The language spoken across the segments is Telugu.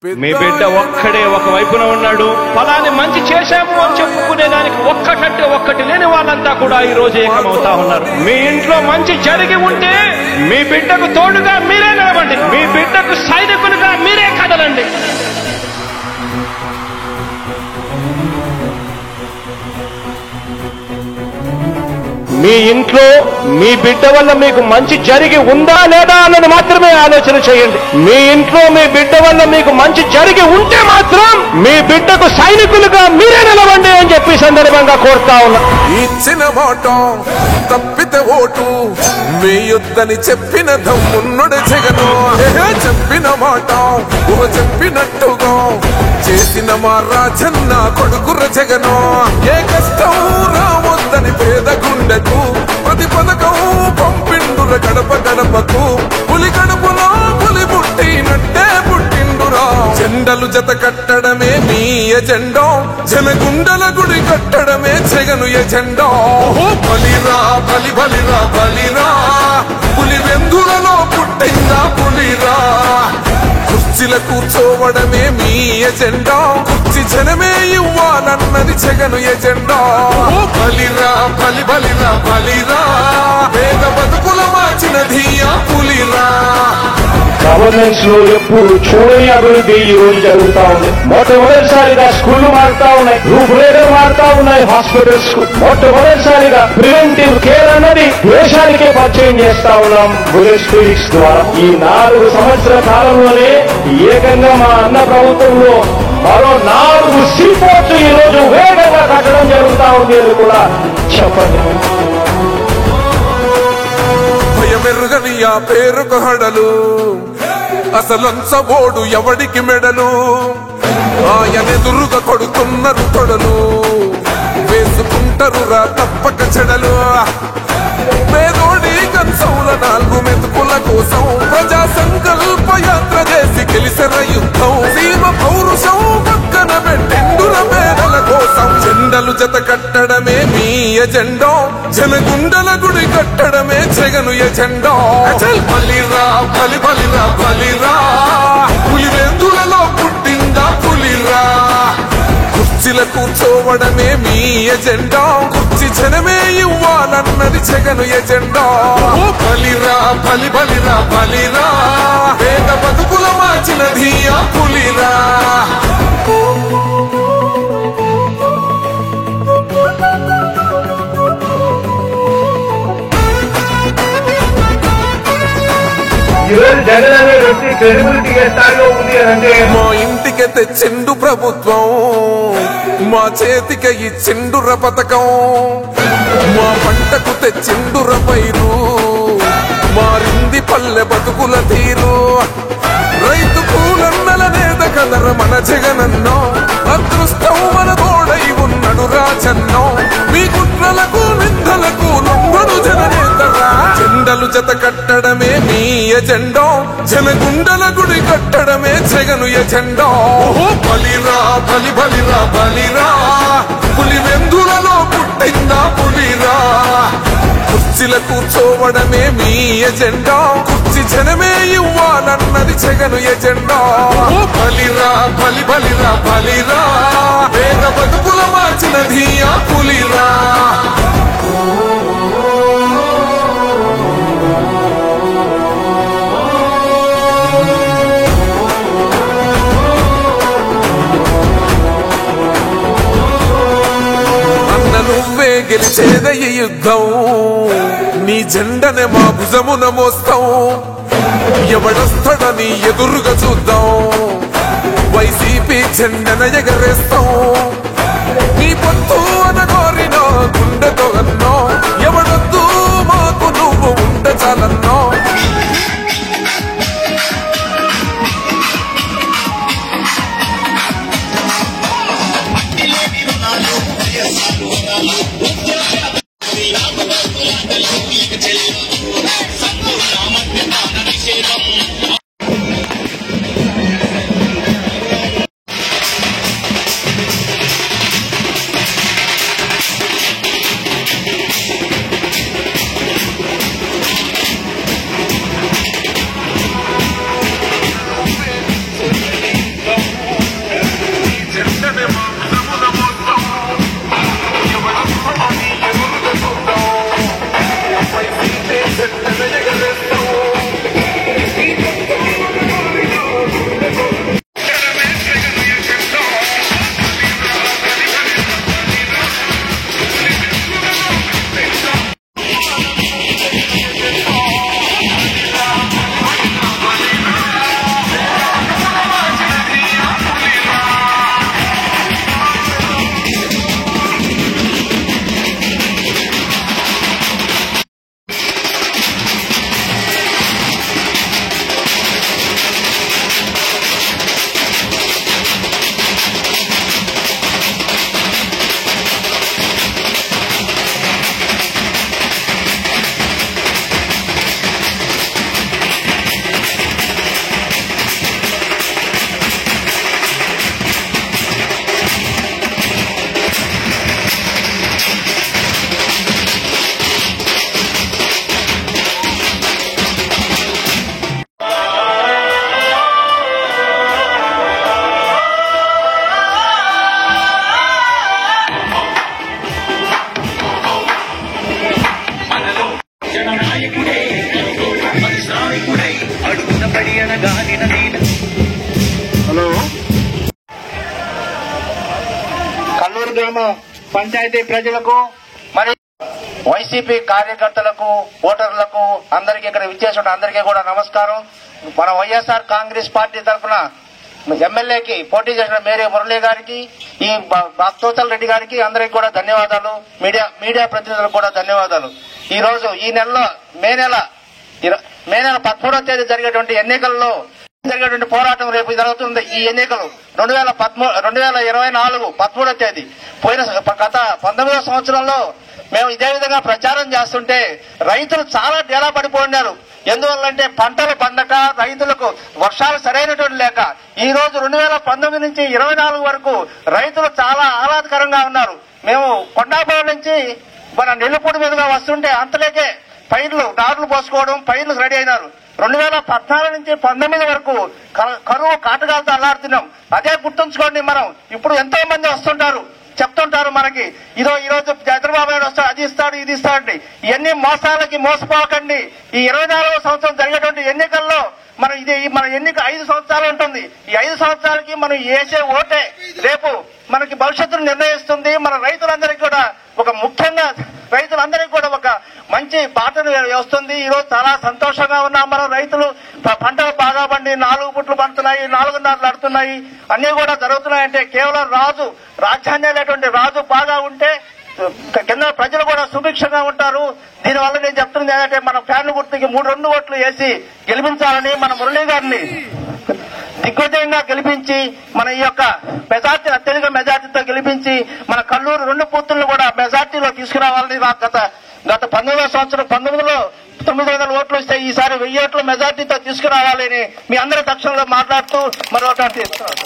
మీ బిడ్డ ఒక్కడే ఒక వైపున ఉన్నాడు. ఫలాన్ని మంచి చేశాము అని చెప్పుకునేదానికి ఒక్కటంటే ఒక్కటి లేని వాళ్ళంతా కూడా ఈ రోజు ఏకమవుతా ఉన్నారు. మీ ఇంట్లో మంచి జరిగి ఉంటే మీ బిడ్డకు తోడుగా మీరే నిలబండి, మీ బిడ్డకు సైనికులుగా మీరే కదలండి. మీ ఇంట్లో మీ బిడ్డ వల్ల మీకు మంచి జరిగి ఉందా లేదా అన్నది మాత్రమే ఆలోచన చేయండి. మీ ఇంట్లో మీ బిడ్డ వల్ల మీకు మంచి జరిగి ఉంటే మాత్రం మీ బిడ్డకు సైనికులుగా మీరే నిలవండి అని చెప్పి సందర్భంగా కోరుతా ఉన్నా. ఇచ్చిన మాట తప్పితే ఓటు వేయొద్దని చెప్పిన దమ్మున్నడు జగను. చెప్పిన మాట చెప్పినట్టుగా చేసిన మా రాజన్న కొడుకుర జగను. ఏ కష్టం రావద్దని పేద గుండెకు ప్రతి పథకం పంపిండుర గడప గడపకు. పులి గడపలో పులి పుట్టినట్టే పుట్టిండురా. జెండలు జత కట్టడమే మీ ఎజెండా, జనగుండల గుడి కట్టడమే జగను ఎజెండా. బలిరా బలి బలిరా బలిరా, పులి వెందులలో పుట్టిందా పులిరా. కుర్చీల కూర్చోవడమే మీ ఎజెండా, కుర్చీ జనమే ఇవ్వాలన్నది జగను ఎజెండా. బలిరా బలి బలిరా బలిరా, పేద బతుకుల మార్చినది ఆ పులిరా. గవర్నెన్స్ లో ఎప్పుడు చూడని అభివృద్ధి ఈ రోజు జరుగుతా ఉంది. మొట్టమొదటిసారిగా స్కూళ్లు మారుతా ఉన్నాయి, రూపురేఖలు మారుతా ఉన్నాయి. హాస్పిటల్స్ కు మొట్టమొదటిసారిగా ప్రివెంటివ్ కేర్ అన్నది దేశానికే పరిచయం చేస్తా ఉన్నాం బుల్లెట్ క్లినిక్స్ ద్వారా. ఈ 4 సంవత్సరాల కాలంలోనే ఏకంగా మా అన్న ప్రభుత్వంలో మరో 4 సీపోర్ట్స్ ఈ రోజు వేగంగా కట్టడం జరుగుతా ఉంది అని కూడా చెప్పండి. భయమెరుగని ఆ పేరుకు హడలు, అసలంచబోడు ఎవడికి మెడలు. ఆయనెదురుగా కొడుతున్నారు తొడలు, వేసుకుంటారు రా తప్పక చెడలు. పేదోడి కంచంల 4 మెతుకుల కోసం ప్రజా సంకల్ప యాత్ర చేసి గెలిసిన యుద్ధం. సీమ పౌరుషం పక్కన పెట్టిండుర పేదల కోసం. జెండలు జత కట్టడమే మీ ఎజెండా, జనగుండల గుడి కట్టడమే జగను ఎజెండా. బలిరా బలి బలిరా బలిరా, పులి వెందులలో పుట్టిందా పులిరా. కుర్చీల కూర్చోవడమే మీ ఎజెండా, కుర్చీ జనమే ఇవ్వాలన్నది జగను ఎజెండా. బలిరా బలి బలిరా బలిరా, పేద బతుకుల మార్చినది ఆ పులిరా. జగన్ అనే వ్యక్తి క్రెడిబిలిటీ ఏ స్థాయిలో ఉంది అంటే మా ఇంటికి తెచ్చిండు ప్రభుత్వం, మా చేతికి ఇచ్చిండుర పథకం. మా పంటకు తెచ్చిండుర పైరు, మారింది పల్లె బతుకుల తీరు. రైతు పూలన్నల నేత కదర మన జగనన్నో, అదృష్టం మన తోడై ఉన్నడు రాజన్నో. మీ కుట్రలకు నిందలకు లొంగడు జననేతరా. జెండలు జత కట్టడమే మీ ఎజెండా, జనగుండల గుడి కట్టడమే జగను ఎజెండా. బలిరా బలి బలిరా బలిరా, పులి వెందులలో పుట్టిందా పులిరా. కుర్చీల కూర్చోవడమే మీ ఎజెండా, కుర్చీ జనమే ఇవ్వాలన్నది జగను ఎజెండా. బలిరా బలి బలిరా బలిరా, పేద బతుకుల మార్చినది ఆ పులిరా. నువ్వే గెలిచేద ఈ యుద్ధం, నీ జెండనే మా భుజమున మోస్తాం. ఎవడొస్తాడని ఎదురుగా చూద్దాం, వైసీపీ జెండన ఎగరేస్తాం. నీ పొత్తు అనగోరిన గుండెతో అన్నో, ఎవడొద్దు మాకు నువ్వు ఉండ చాలన్నో. గ్రామ పంచాయతీ ప్రజలకు మరి వైసీపీ కార్యకర్తలకు ఓటర్లకు అందరికీ ఇక్కడ విచ్చేసిన అందరికీ కూడా నమస్కారం. మన వైఎస్ఆర్ కాంగ్రెస్ పార్టీ తరఫున ఎమ్మెల్యేకి పోటీ చేసిన మేరీ మురళీ గారికి, ఈ భక్తోత్సల్ రెడ్డి గారికి అందరికీ కూడా ధన్యవాదాలు. మీడియా ప్రతినిధులకు కూడా ధన్యవాదాలు. ఈ రోజు ఈ నెలలో మే నెల 13వ తేదీ జరిగేటువంటి ఎన్నికల్లో జరిగేటువంటి పోరాటం రేపు జరుగుతుంది. ఈ ఎన్నికలు 2024 13వ తేదీ పోయిన గత 19వ సంవత్సరంలో మేము ఇదే విధంగా ప్రచారం చేస్తుంటే రైతులు చాలా డేలా పడిపోయినారు. ఎందువల్లంటే పంటలు పండక రైతులకు వర్షాలు సరైనటువంటి లేక ఈ రోజు 2019 నుంచి 24 వరకు రైతులు చాలా ఆహ్లాదకరంగా ఉన్నారు. మేము కొండాపురం నుంచి మన నెల్లిపూడి మీదుగా వస్తుంటే అంతలేకే పైర్లు నాట్లు పోసుకోవడం పైర్లు రెడీ అయినారు. 2014 నుంచి 19 వరకు కరువు కాటకాలతో అల్లాడుతున్నాం. అదే గుర్తుంచుకోండి. మనం ఇప్పుడు ఎంతో మంది వస్తుంటారు, చెప్తుంటారు మనకి ఈ రోజు చంద్రబాబు నాయుడు వస్తాడు, అది ఇస్తాడు, ఇది ఇస్తాడండి. ఇవన్నీ మోసాలకి మోసపోకండి. ఈ 24వ సంవత్సరం జరిగేటువంటి ఎన్నికల్లో మన ఎన్నిక 5 సంవత్సరాలు ఉంటుంది. ఈ 5 సంవత్సరాలకి మనం వేసే ఓటే రేపు మనకి భవిష్యత్తును నిర్ణయిస్తుంది. మన రైతులందరికీ కూడా ముఖ్యంగా రైతులందరికీ కూడా ఒక మంచి బాటను వస్తుంది. ఈ రోజు చాలా సంతోషంగా ఉన్నాం. మనం రైతులు పంటలు బాగా పండి 4 పుట్లు పండుతున్నాయి, 4 నాట్లు నడుతున్నాయి, అన్ని కూడా జరుగుతున్నాయంటే కేవలం రాజ్యాన్నేటువంటి రాజు బాగా ఉంటే కింద ప్రజలు కూడా సుభిక్షంగా ఉంటారు. దీనివల్ల నేను చెప్తుంది ఏంటంటే మన ఫ్యాన్లు గుర్తుకి 2 ఓట్లు వేసి గెలిపించాలని మన మురళీ గారిని దిగ్విజయంగా గెలిపించి మన ఈ యొక్క మెజార్టీ అత్యధిక మెజార్టీతో గెలిపించి మన కల్లూరు 2 పూర్తులను కూడా మెజార్టీలో తీసుకురావాలని గత 19వ సంవత్సరం 19లో 900 ఓట్లు వస్తే ఈసారి 1000 ఓట్ల మెజార్టీతో తీసుకురావాలని మీ అందరి తక్షణంలో మాట్లాడుతూ మరొకటి ఇస్తున్నారు.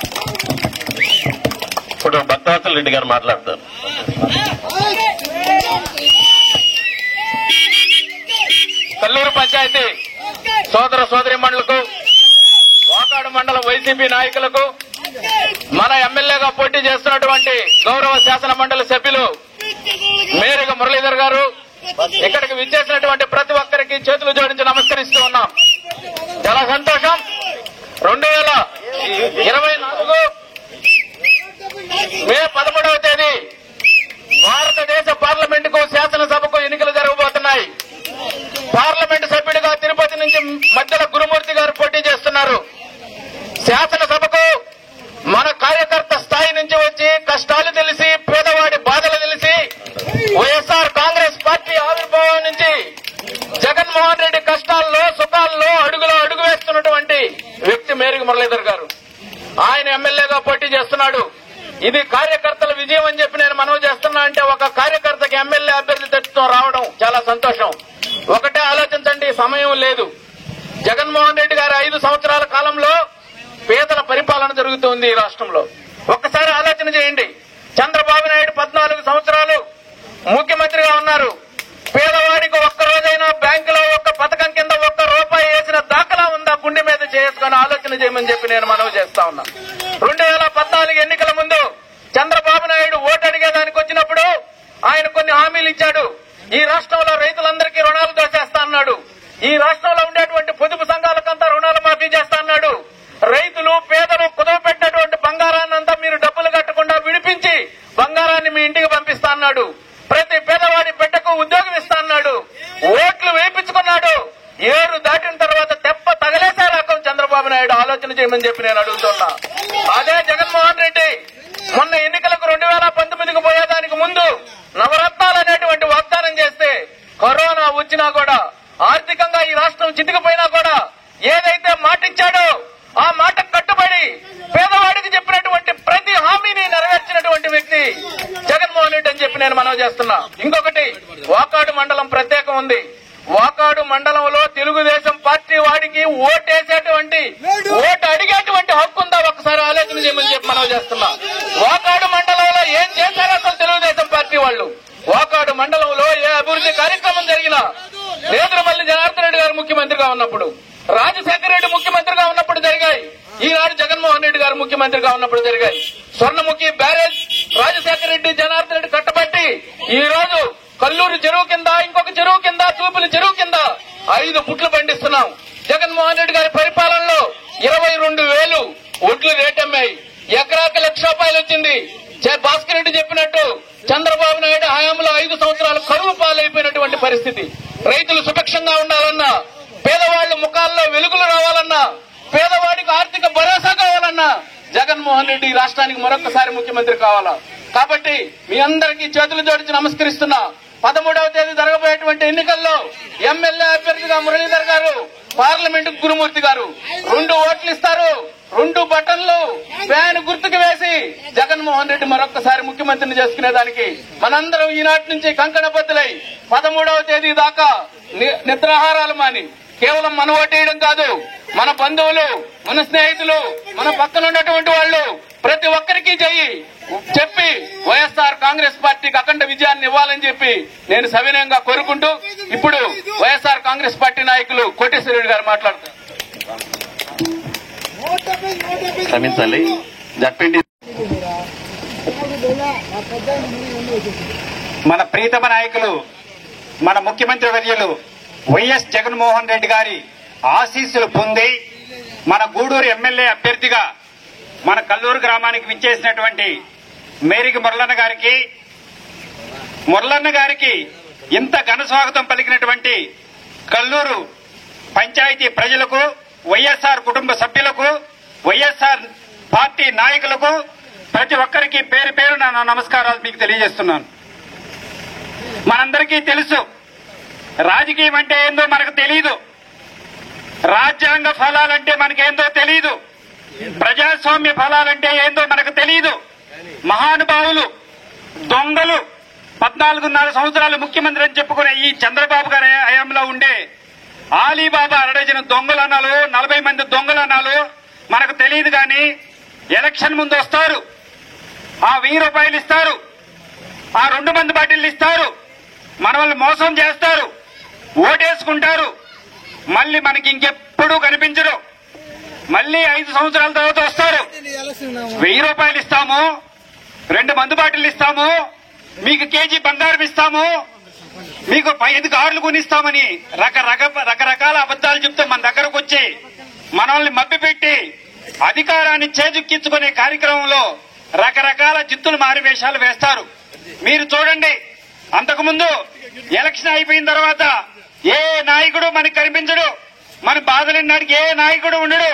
ఇప్పుడు భక్తవత్సల్ రెడ్డి గారు మాట్లాడతారు. కల్లూరు పంచాయతీ సోదర సోదరీమణులకు, వాకాడు మండలం వైసీపీ నాయకులకు, మన ఎమ్మెల్యేగా పోటీ చేస్తున్నటువంటి గౌరవ శాసన మండలి సభ్యులు మేరీ మురళీధర్ గారు, ఇక్కడికి విచ్చేసినటువంటి ప్రతి ఒక్కరికి చేతులు జోడించి నమస్కరిస్తూ ఉన్నాం. చాలా సంతోషం. 2024 మే 13వ తేదీ భారతదేశ పార్లమెంటుకు శాసనసభకు ఎన్నికలు జరగబోతున్నాయి. పార్లమెంటు సభ్యుడిగా తిరుపతి నుంచి మధ్యలో గురుమూర్తి గారు పోటీ చేస్తున్నారు. శాసనసభకు మన కార్యకర్త స్థాయి నుంచి వచ్చి కష్టాలు తెలిసి పేదవాడి బాధలు తెలిసి వైఎస్ఆర్ కాంగ్రెస్ పార్టీ ఆవిర్భావం నుంచి జగన్మోహన్ రెడ్డి కష్టాల్లో సుఖాల్లో అడుగు వేస్తున్నటువంటి వ్యక్తి మేరీ మురళీధర్ గారు. ఆయన ఎమ్మెల్యేగా పోటీ చేస్తున్నాడు. ఇది కార్యకర్తల విజయం అని చెప్పి నేను మనవి చేస్తున్నా. అంటే ఒక కార్యకర్తకి ఎమ్మెల్యే అభ్యర్థి తెచ్చుతో రావడం చాలా సంతోషం. ఒకటే ఆలోచించండి, సమయం లేదు. జగన్మోహన్ రెడ్డి గారి 5 సంవత్సరాల కాలంలో పేదల పరిపాలన జరుగుతోంది ఈ రాష్ట్రంలో. ఒక్కసారి ఆలోచన చేయండి. చంద్రబాబు నాయుడు 14 సంవత్సరాలు ముఖ్యమంత్రిగా ఉన్నారు. పేదవాడికి ఒక్కరోజైనా బ్యాంకులో ఒక్క పథకం కింద ₹1 వేసిన దాఖలా ఉందా? గుండె మీద చేసుకుని ఆలోచన చేయమని చెప్పి నేను మనవి చేస్తా ఉన్నా. 2014 ఎన్నికల ముందు చంద్రబాబు నాయుడు ఓటు అడిగేదానికి వచ్చినప్పుడు ఆయన కొన్ని హామీలు ఇచ్చాడు. ఈ రాష్ట్రంలో రైతులందరికీ రుణాలు దోచేస్తా అన్నాడు. ఈ రాష్ట్రంలో ఉండేటువంటి పొదుపు సంఘాలకంతా రుణాలు మాఫీ చేస్తా అన్నాడు. రైతులు పేదలు కుదవపెట్టినటువంటి బంగారాన్ని అంతా మీరు డబ్బులు కట్టకుండా విడిపించి బంగారాన్ని మీ ఇంటికి పంపిస్తా అన్నాడు. ప్రతి పేదవాడి బిడ్డకు ఉద్యోగం ఇస్తా అన్నాడు. ఓట్లు వేయించుకున్నాడు. 7 దాటిన తర్వాత తెప్ప తగలేసే రకం చంద్రబాబు నాయుడు ఆలోచన చేయమని చెప్పి నేను అడుగుతున్నా. అదే జగన్మోహన్ రెడ్డి మొన్న ఎన్నికలకు 2019కు పోయేదానికి ముందు నవరత్నాలు అనేటువంటి వాగ్దానం చేస్తే కరోనా వచ్చినా కూడా ఆర్థికంగా ఈ రాష్ట్రం చితికిపోయినా కూడా ఏదైతే మాట ఇచ్చాడో ఆ మాటకు కట్టుబడి పేదవాడికి చెప్పినటువంటి ప్రతి హామీని నెరవేర్చినటువంటి వ్యక్తి జగన్మోహన్ రెడ్డి అని చెప్పి నేను మనవి చేస్తున్నా. ఇంకొకటి, వాకాడు మండలం ప్రత్యేకం ఉంది. వాకాడు మండలంలో తెలుగుదేశం పార్టీ వాడికి ఓటు అడిగేటువంటి హక్కు ఉందా? ఒకసారి ఆలోచన చేయమని చెప్పి మనవి చేస్తున్నా. వాకాడు మండలంలో ఏం చేశారు అసలు తెలుగుదేశం పార్టీ వాళ్ళు? వాకాడు మండలంలో ఏ అభివృద్ధి కార్యక్రమం జరిగినా నేదురుమల్లి జనార్దన్ రెడ్డి గారు ముఖ్యమంత్రిగా ఉన్నప్పుడు, రాజశేఖర రెడ్డి ముఖ్యమంత్రిగా ఉన్నప్పుడు జరిగాయి. ఈనాడు జగన్మోహన్ రెడ్డి గారు ముఖ్యమంత్రిగా ఉన్నప్పుడు జరిగాయి. స్వర్ణముఖి బ్యారేజ్ రాజశేఖర రెడ్డి జనార్దన్ రెడ్డి కట్టబట్టి ఈ రోజు కల్లూరు చెరువు కింద, ఇంకొక చెరువు కింద, తూపుల చెరువు కింద 5 పుట్లు పండిస్తున్నాం. జగన్మోహన్ రెడ్డి గారి పరిపాలనలో 22,000 ఒడ్లు రేటమ్మాయి. ఎకరాకి ₹1,00,000 వచ్చింది. భాస్కర్ రెడ్డి చెప్పినట్టు చంద్రబాబు నాయుడు హయాంలో 5 సంవత్సరాలు కరువు పాలైపోయినటువంటి పరిస్థితి. రైతులు సుభిక్షంగా ఉండాలన్నా, పేదవాళ్ల ముఖాల్లో వెలుగులు రావాలన్నా, పేదవాడికి ఆర్థిక భరోసా కావాలన్నా జగన్మోహన్ రెడ్డి ఈ రాష్ట్రానికి మరొకసారి ముఖ్యమంత్రి కావాలా. కాబట్టి మీ అందరికీ చేతులు జోడించి నమస్కరిస్తున్నా. 13వ తేదీ జరగబోయేటువంటి ఎన్నికల్లో ఎమ్మెల్యే అభ్యర్థిగా మురళీధర్ గారు, పార్లమెంట్ గురుమూర్తి గారు 2 ఓట్లు ఇస్తారు. 2 బటన్లు ఫ్యాన్ గుర్తుకు వేసి జగన్మోహన్ రెడ్డి మరొకసారి ముఖ్యమంత్రిని చేసుకునేదానికి మనందరం ఈనాటి నుంచి కంకణబద్దులై 13వ తేదీ దాకా నిద్రాహారాలు మాని కేవలం మన ఓటేయడం కాదు, మన బంధువులు, మన స్నేహితులు, మన పక్కన ఉన్నటువంటి వాళ్ళు ప్రతి ఒక్కరికి చెప్పి వైఎస్ఆర్ కాంగ్రెస్ పార్టీకి అఖండ విజయాన్ని ఇవ్వాలని చెప్పి నేను సవినయంగా కోరుకుంటూ ఇప్పుడు వైఎస్ఆర్ కాంగ్రెస్ పార్టీ నాయకులు కోటేశ్వరరెడ్డి గారు మాట్లాడతారు. క్షమించాలి. జడ్పీటీ మన ప్రీతమ నాయకులు, మన ముఖ్యమంత్రి వర్యులు వైఎస్ జగన్మోహన్ రెడ్డి గారి ఆశీస్సులు పొంది మన గూడూరు ఎమ్మెల్యే అభ్యర్థిగా మన కల్లూరు గ్రామానికి విచ్చేసినటువంటి మేరికి మురళన్న గారికి ఇంత ఘన స్వాగతం పలికినటువంటి కల్లూరు పంచాయతీ ప్రజలకు, వైఎస్ఆర్ కుటుంబ సభ్యులకు, వైఎస్ఆర్ పార్టీ నాయకులకు ప్రతి ఒక్కరికి పేరు పేరున నా నమస్కారాలు మీకు తెలియజేస్తున్నాను. మనందరికీ తెలుసు, రాజకీయం అంటే ఏందో మనకు తెలియదు, రాజ్యాంగ ఫలాలంటే మనకేందో తెలియదు, ప్రజాస్వామ్య ఫలాలంటే ఏందో మనకు తెలియదు. మహానుభావులు, దొంగలు 14.5 సంవత్సరాలు ముఖ్యమంత్రి అని చెప్పుకునే ఈ చంద్రబాబు గారి హయాంలో ఉండే ఆలీబాబా 2 దొంగలనాలు, 40 మంది దొంగలనాలు మనకు తెలియదు. కానీ ఎలక్షన్ ముందు వస్తారు, ఆ 1000 రూపాయలు ఇస్తారు, ఆ 2 మంది బాటిల్ ఇస్తారు, మనల్ని మోసం చేస్తారు, ఓటేసుకుంటారు, మళ్ళీ మనకి ఇంకెప్పుడు కనిపించరు. మళ్ళీ 5 సంవత్సరాల తర్వాత వస్తారు, 1000 రూపాయలు ఇస్తాము, 2 మందు బాటిల్ ఇస్తాము, మీకు కేజీ బంగారం ఇస్తాము, మీకు 5 కార్లు కొనిస్తామని రకరకాల అబద్దాలు చెప్తే మన దగ్గరకు వచ్చి మనల్ని మభ్యపెట్టి అధికారాన్ని చేజుక్కించుకునే కార్యక్రమంలో రకరకాల జిత్తులు మారివేషాలు వేస్తారు. మీరు చూడండి, అంతకుముందు ఎలక్షన్ అయిపోయిన తర్వాత ఏ నాయకుడు మనకు కనిపించడు, మన బాధలున్నాడికి ఏ నాయకుడు ఉండడు,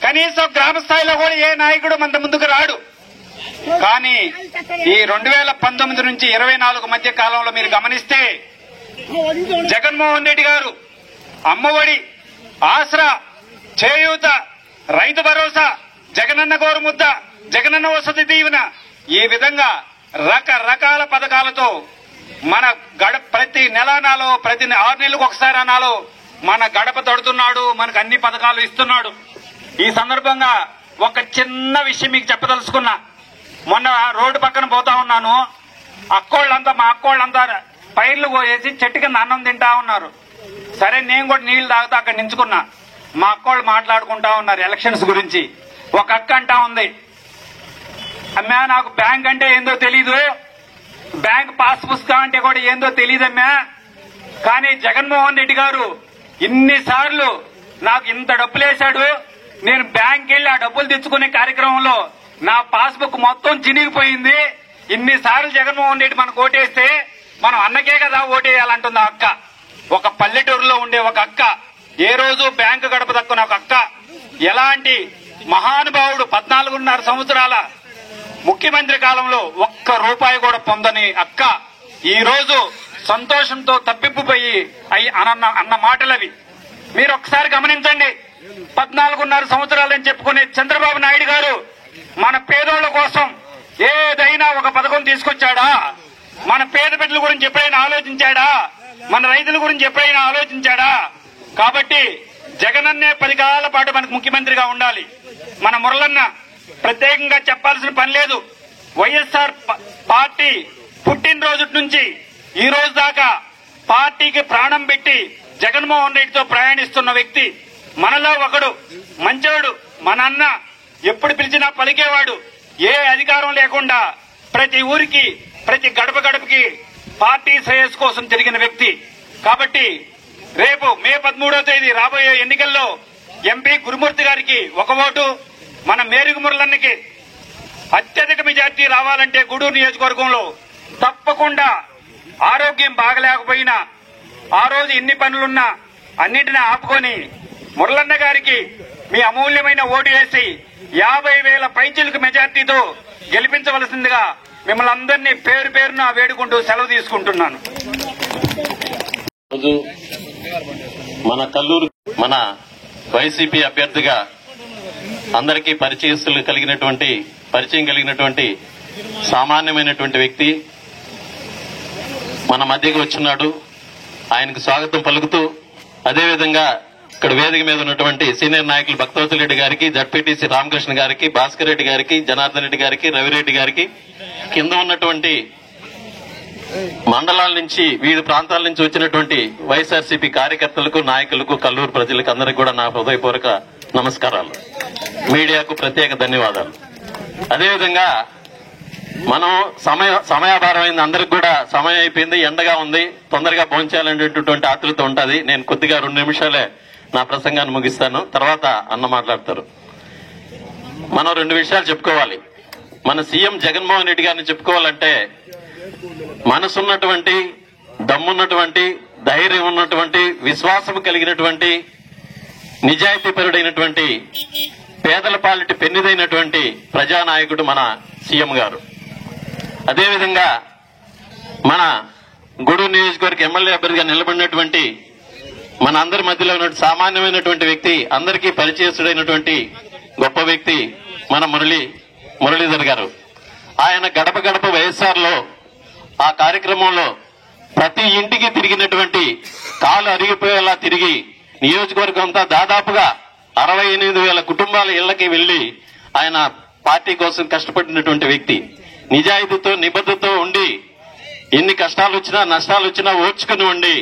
కనీసం గ్రామ స్థాయిలో కూడా ఏ నాయకుడు మన ముందుకు రాడు. కానీ ఈ 2019 నుంచి 24 మధ్య కాలంలో మీరు గమనిస్తే జగన్మోహన్ రెడ్డి గారు అమ్మఒడి, ఆసరా, చేయూత, రైతు భరోసా, జగనన్న గోరుముద్ద, జగనన్న వసతి దీవెన, ఈ విధంగా రకరకాల పథకాలతో మన ప్రతి నెలనాలో, ప్రతి 6 నెలలకు ఒకసారి అనాలో మన గడప తడుతున్నాడు, మనకు అన్ని పథకాలు ఇస్తున్నాడు. ఈ సందర్భంగా ఒక చిన్న విషయం మీకు చెప్పదలుచుకున్నా. మొన్న రోడ్డు పక్కన పోతా ఉన్నాను, మా అక్కోళ్ళంతా పైర్లు పోయేసి చెట్టు కింద అన్నం తింటా ఉన్నారు. సరే, నేను కూడా నీళ్లు తాగుతా అక్కడ నించుకున్నా. మా అక్కోళ్ళు మాట్లాడుకుంటా ఉన్నారు ఎలక్షన్స్ గురించి. ఒక అక్క అంటా ఉంది, అమ్మా నాకు బ్యాంక్ అంటే ఏందో తెలీదు, బ్యాంక్ పాస్ పుస్తకం అంటే కూడా ఏందో తెలియదమ్మా, కానీ జగన్మోహన్ రెడ్డి గారు ఇన్నిసార్లు నాకు ఇంత డబ్బులు వేశాడు, నేను బ్యాంక్ వెళ్లి ఆ డబ్బులు తెచ్చుకునే కార్యక్రమంలో నా పాస్బుక్ మొత్తం చినిగిపోయింది. ఇన్నిసార్లు జగన్మోహన్ రెడ్డి మనకు ఓటేస్తే మనం అన్నకే కదా ఓటేయాలంటుంది ఆ అక్క. ఒక పల్లెటూరులో ఉండే ఒక అక్క, ఏ రోజు బ్యాంకు గడప దక్కున ఒక అక్క, ఎలాంటి మహానుభావుడు 14.5 సంవత్సరాల ముఖ్యమంత్రి కాలంలో ఒక్క రూపాయి కూడా పొందని అక్క ఈ రోజు సంతోషంతో తప్పిపోయి అన్న మాటలవి. మీరు ఒకసారి గమనించండి, 14.5 సంవత్సరాలని చెప్పుకునే చంద్రబాబు నాయుడు గారు మన పేదోళ్ల కోసం ఏదైనా ఒక పథకం తీసుకొచ్చాడా? మన పేద బిడ్డల గురించి ఎప్పుడైనా ఆలోచించాడా? మన రైతుల గురించి ఎప్పుడైనా ఆలోచించాడా? కాబట్టి జగనన్నే 10 కాలాల పాటు మనకు ముఖ్యమంత్రిగా ఉండాలి. మన మురళన్న ప్రత్యేకంగా చెప్పాల్సిన పని లేదు. వైఎస్ఆర్ పార్టీ పుట్టినరోజు నుంచి ఈ రోజు దాకా పార్టీకి ప్రాణం పెట్టి జగన్మోహన్ రెడ్డితో ప్రయాణిస్తున్న వ్యక్తి. మనలో ఒకడు, మంచోడు, మన అన్న, ఎప్పుడు పిలిచినా పలికేవాడు, ఏ అధికారం లేకుండా ప్రతి ఊరికి, ప్రతి గడప గడపకి పార్టీ శ్రేయస్సు కోసం తిరిగిన వ్యక్తి. కాబట్టి రేపు మే 13వ తేదీ రాబోయే ఎన్నికల్లో ఎంపీ గురుమూర్తి గారికి 1 ఓటు, మన మేరుగు మురళన్నకి అత్యధిక మెజార్టీ రావాలంటే గూడూరు నియోజకవర్గంలో తప్పకుండా ఆరోగ్యం బాగలేకపోయినా ఆ రోజు ఎన్ని పనులున్నా అన్నింటినీ ఆపుకొని మురళన్న గారికి మీ అమూల్యమైన ఓటు వేసి 50,000 పైచిలకు మెజార్టీతో గెలిపించవలసిందిగా మిమ్మల్ని అందరినీ పేరు పేరున వేడుకుంటూ సెలవు తీసుకుంటున్నాను. రోజు మన కల్లూరు మన వైసీపీ అభ్యర్థిగా అందరికీ పరిచయం కలిగినటువంటి సామాన్యమైనటువంటి వ్యక్తి మన మధ్యకి వచ్చినాడు. ఆయనకు స్వాగతం పలుకుతూ అదేవిధంగా ఇక్కడ వేదిక మీద ఉన్నటువంటి సీనియర్ నాయకులు భక్తవత్సల రెడ్డి గారికి, జడ్పీటీసీ రామకృష్ణ గారికి, భాస్కర్ రెడ్డి గారికి, జనార్దన్ రెడ్డి గారికి, రవిరెడ్డి గారికి, కింద ఉన్నటువంటి మండలాల నుంచి వివిధ ప్రాంతాల నుంచి వచ్చినటువంటి వైఎస్ఆర్సీపీ కార్యకర్తలకు, నాయకులకు, కల్లూరు ప్రజలకు అందరికీ కూడా నా హృదయపూర్వక నమస్కారాలు. మీడియాకు ప్రత్యేక ధన్యవాదాలు. అదేవిధంగా మనం సమయాభారమైంది, అందరికి కూడా సమయం అయిపోయింది, ఎండగా ఉంది, తొందరగా భోంచేయాలనేటటువంటి ఆతృత ఉంటుంది. నేను కొద్దిగా 2 నిమిషాలే నా ప్రసంగాన్ని ముగిస్తాను, తర్వాత అన్న మాట్లాడతారు. మనం 2 విషయాలు చెప్పుకోవాలి. మన సీఎం జగన్మోహన్ రెడ్డి గారిని చెప్పుకోవాలంటే మనసున్నటువంటి, దమ్మున్నటువంటి, ధైర్యం ఉన్నటువంటి, విశ్వాసం కలిగినటువంటి, నిజాయితీపరుడైనటువంటి, పేదల పాలిటి పెన్నిదైనటువంటి ప్రజానాయకుడు మన సీఎం గారు. అదేవిధంగా మన గూడూరు నియోజకవర్గ ఎమ్మెల్యే అభ్యర్థిగా నిలబడినటువంటి మన అందరి మధ్యలో ఉన్న సామాన్యమైనటువంటి వ్యక్తి, అందరికీ పరిచయస్తుడైనటువంటి గొప్ప వ్యక్తి మన మురళీధర్ గారు. ఆయన గడప గడప వైఎస్ఆర్ లో ఆ కార్యక్రమంలో ప్రతి ఇంటికి తిరిగినటువంటి, కాలు అరిగిపోయేలా తిరిగి నియోజకవర్గం అంతా దాదాపుగా 68,000 కుటుంబాల ఇళ్లకి వెళ్లి ఆయన పార్టీ కోసం కష్టపడినటువంటి వ్యక్తి. నిజాయితీతో, నిబద్ధతతో ఉండి ఎన్ని కష్టాలు వచ్చినా నష్టాలు వచ్చినా ఓర్చుకుని ఉండి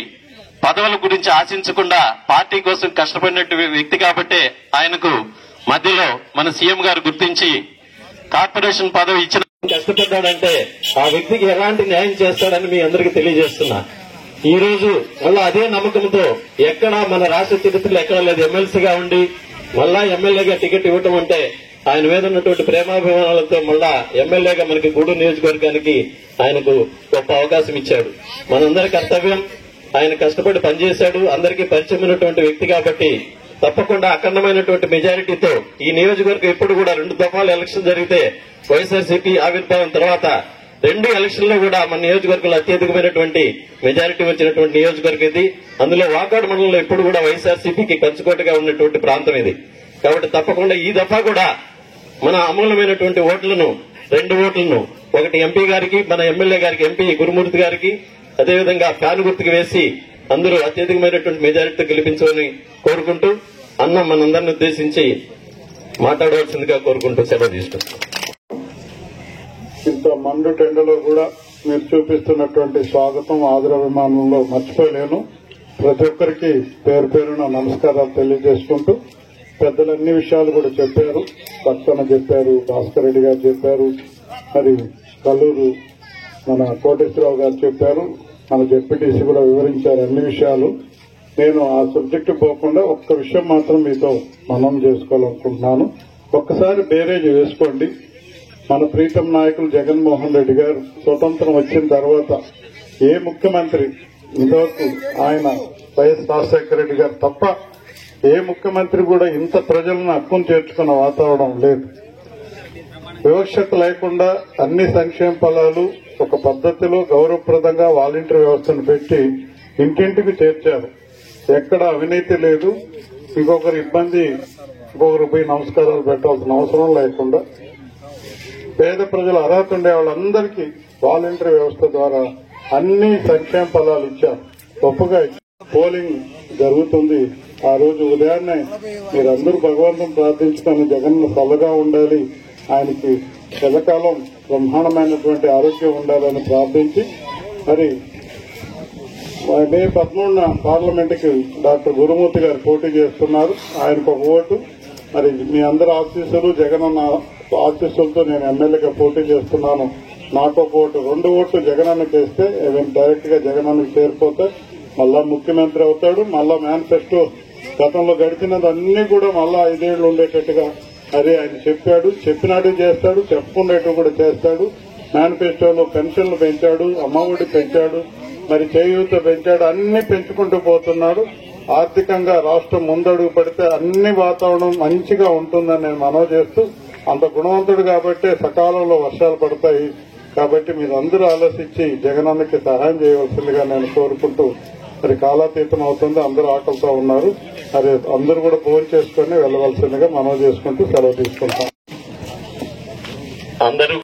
పదవుల గురించి ఆశించకుండా పార్టీ కోసం కష్టపడినట్టు వ్యక్తి కాబట్టే ఆయనకు మధ్యలో మన సీఎం గారు గుర్తించి కార్పొరేషన్ పదవి ఇచ్చిన. కష్టపడ్డాడంటే ఆ వ్యక్తికి ఎలాంటి న్యాయం చేస్తాడని మీ అందరికీ తెలియజేస్తున్నా. ఈ రోజు మళ్ళా అదే నమ్మకంతో ఎక్కడా మన రాష్ట్ర చరిత్రలో ఎక్కడా లేదు, ఎమ్మెల్సీగా ఉండి మళ్ళా ఎమ్మెల్యేగా టికెట్ ఇవ్వటం అంటే ఆయన మీద ఉన్నటువంటి ప్రేమాభిమానాలతో మళ్ళా ఎమ్మెల్యేగా మనకి గూడూరు నియోజకవర్గానికి ఆయనకు గొప్ప అవకాశం ఇచ్చాడు. మనందరి కర్తవ్యం, ఆయన కష్టపడి పనిచేశాడు, అందరికీ పరిచయమైనటువంటి వ్యక్తి కాబట్టి తప్పకుండా అఖండమైనటువంటి మెజారిటీతో ఈ నియోజకవర్గం ఎప్పుడు కూడా 2 దఫాలు ఎలక్షన్ జరిగితే వైఎస్ఆర్సీపీ ఆవిర్భావం తర్వాత 2 ఎలక్షన్లో కూడా మన నియోజకవర్గంలో అత్యధికమైనటువంటి మెజారిటీ వచ్చినటువంటి నియోజకవర్గం ఇది. అందులో వాకాడు మండలంలో ఎప్పుడు కూడా వైఎస్ఆర్సీపీకి కంచుకోటగా ఉన్నటువంటి ప్రాంతం ఇది. కాబట్టి తప్పకుండా ఈ దఫా కూడా మన అమూల్యమైనటువంటి ఓట్లను, 2 ఓట్లను, ఒకటి ఎంపీ గారికి, మన ఎమ్మెల్యే గారికి, ఎంపీ గురుమూర్తి గారికి, అదేవిధంగా ఫ్యాన్ గుర్తుకు వేసి అందరూ అత్యధికమైనటువంటి మెజారిటీతో గెలిపించాలని కోరుకుంటూ అన్న మనందరిని ఉద్దేశించి మాట్లాడవలసిందిగా కోరుకుంటూ సెలవు తీసుకుంటాం. ఇంత మండు టెండలో కూడా మీరు చూపిస్తున్నటువంటి స్వాగతం, ఆదరాభిమానంలో మర్చిపోలేను. ప్రతి ఒక్కరికి పేరు పేరున నమస్కారాలు తెలియజేసుకుంటూ పెద్దలు అన్ని విషయాలు కూడా చెప్పారు. పక్కన చెప్పారు, భాస్కర్ రెడ్డి గారు చెప్పారు, మరి కల్లూరు మన కోటేశ్వరరావు గారు చెప్పారు, మన జెడ్పీటీసీ కూడా వివరించారు అన్ని విషయాలు. నేను ఆ సబ్జెక్టు పోకుండా ఒక్క విషయం మాత్రం మీతో మనం చేసుకోవాలనుకుంటున్నాను. ఒక్కసారి బేరేజ్ వేసుకోండి. మన ప్రీతం నాయకులు జగన్మోహన్ రెడ్డి గారు స్వతంత్రం వచ్చిన తర్వాత ఏ ముఖ్యమంత్రి ఇంతవరకు, ఆయన వైఎస్ రాజశేఖర రెడ్డి గారు తప్ప ఏ ముఖ్యమంత్రి కూడా ఇంత ప్రజలను హక్కును చేర్చుకున్న వాతావరణం లేదు. వివక్షత లేకుండా అన్ని సంక్షేమ ఫలాలు ఒక పద్ధతిలో గౌరవప్రదంగా వాలంటీర్ వ్యవస్థను పెట్టి ఇంటింటికి చేర్చారు. ఎక్కడ అవినీతి లేదు. ఇంకొకరి ఇబ్బంది, ఇంకొకరు పోయి నమస్కారాలు పెట్టాల్సిన అవసరం లేకుండా పేద ప్రజలు అర్హత ఉండే వాళ్ళందరికీ వాలంటీర్ వ్యవస్థ ద్వారా అన్ని సంక్షేమ ఫలాలు ఇచ్చారు. గొప్పగా పోలింగ్ జరుగుతుంది. ఆ రోజు ఉదయాన్నే మీరందరూ భగవంతుని ప్రార్థించుకొని జగన్ చల్లగా ఉండాలి, ఆయనకి ఎల్లకాలం బ్రహ్మాండమైనటువంటి ఆరోగ్యం ఉండాలని ప్రార్థించి, మరి మే 13న పార్లమెంటుకి డాక్టర్ గురుమూర్తి గారు పోటీ చేస్తున్నారు. ఆయనకు ఒక ఓటు, మరి మీ అందరి ఆశీస్సులు, జగనన్న ఆశీస్సులతో నేను ఎమ్మెల్యేగా పోటీ చేస్తున్నాను. నాకు ఒక ఓటు, 2 ఓట్లు జగనన్నకి వేస్తే డైరెక్ట్ గా జగనన్నకి చేరిపోతే మళ్ళా ముఖ్యమంత్రి అవుతాడు. మళ్ళా మేనిఫెస్టో గతంలో గడిచినదన్నీ కూడా మళ్ళా 5 ఏళ్లు ఉండేటట్టుగా అదే ఆయన చెప్పాడు, చెప్పినట్టు చేస్తాడు, చెప్పుకునేట్టు కూడా చేస్తాడు. మేనిఫెస్టోలో పెన్షన్లు పెంచాడు, అమ్మఒడి పెంచాడు, మరి చేయూత పెంచాడు, అన్ని పెంచుకుంటూ పోతున్నాడు. ఆర్థికంగా రాష్ట్రం ముందడుగు పడితే అన్ని వాతావరణం మంచిగా ఉంటుందని నేను మనవి చేస్తూ, అంత గుణవంతుడు కాబట్టి సకాలంలో వర్షాలు పడతాయి. కాబట్టి మీరందరూ ఆలోచించి జగనన్నకి సహాయం చేయవలసిందిగా నేను కోరుకుంటూ, మరి కాలాతీతం అవుతుంది, అందరూ ఆకలితో ఉన్నారు. మరి అందరూ కూడా భోజనం చేసుకుని వెళ్లవలసిందిగా మనవి చేసుకుంటూ సెలవు తీసుకుంటాం. అందరూ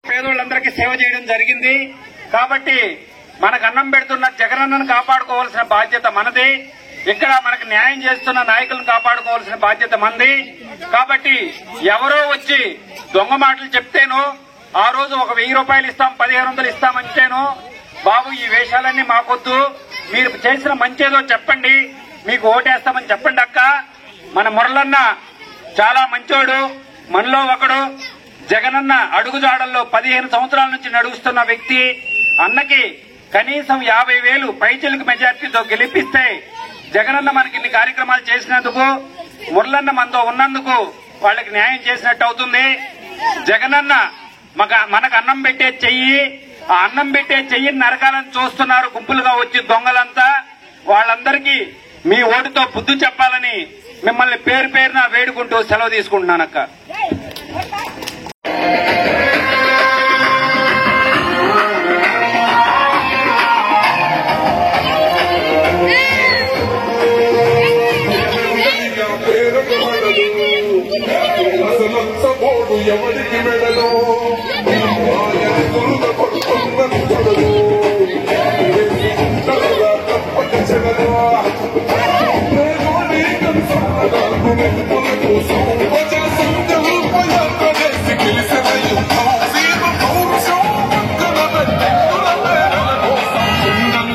పేదోళ్ళందరికీ సేవ చేయడం జరిగింది. కాబట్టి మనకు అన్నం పెడుతున్న జగనన్నను కాపాడుకోవాల్సిన బాధ్యత మనది. ఇక్కడ మనకు న్యాయం చేస్తున్న నాయకులను కాపాడుకోవాల్సిన బాధ్యత మనది. కాబట్టి ఎవరో వచ్చి దొంగ మాటలు చెప్తేనో, ఆ రోజు ఒక 1000 రూపాయలు ఇస్తాం, 1500 ఇస్తామంటేనో, బాబు ఈ వేషాలన్నీ మాకొద్దు, మీరు చేసిన మంచేదో చెప్పండి, మీకు ఓటేస్తామని చెప్పండి అక్క. మన మురళన్న చాలా మంచోడు, మనలో ఒకడు. జగనన్న అడుగుజాడల్లో 15 సంవత్సరాల నుంచి నడుస్తున్న వ్యక్తి. అన్నకి కనీసం 50,000 పైచిలకు మెజార్టీతో గెలిపిస్తే జగనన్న మనకి ఇన్ని కార్యక్రమాలు చేసినందుకు, మురళన్న మనతో ఉన్నందుకు వాళ్ళకి న్యాయం చేసినట్టు అవుతుంది. జగనన్న మనకు అన్నం పెట్టే చెయ్యి, ఆ అన్నం పెట్టే చెయ్యిని నరకాలని చూస్తున్నారు గుంపులుగా వచ్చి దొంగలంతా. వాళ్ళందరికీ మీ ఓటుతో బుద్ధి చెప్పాలని మిమ్మల్ని పేరు పేరున వేడుకుంటూ సెలవు తీసుకుంటున్నానక్క. ఎవరికి మెడలో కొడుతుందని పడదు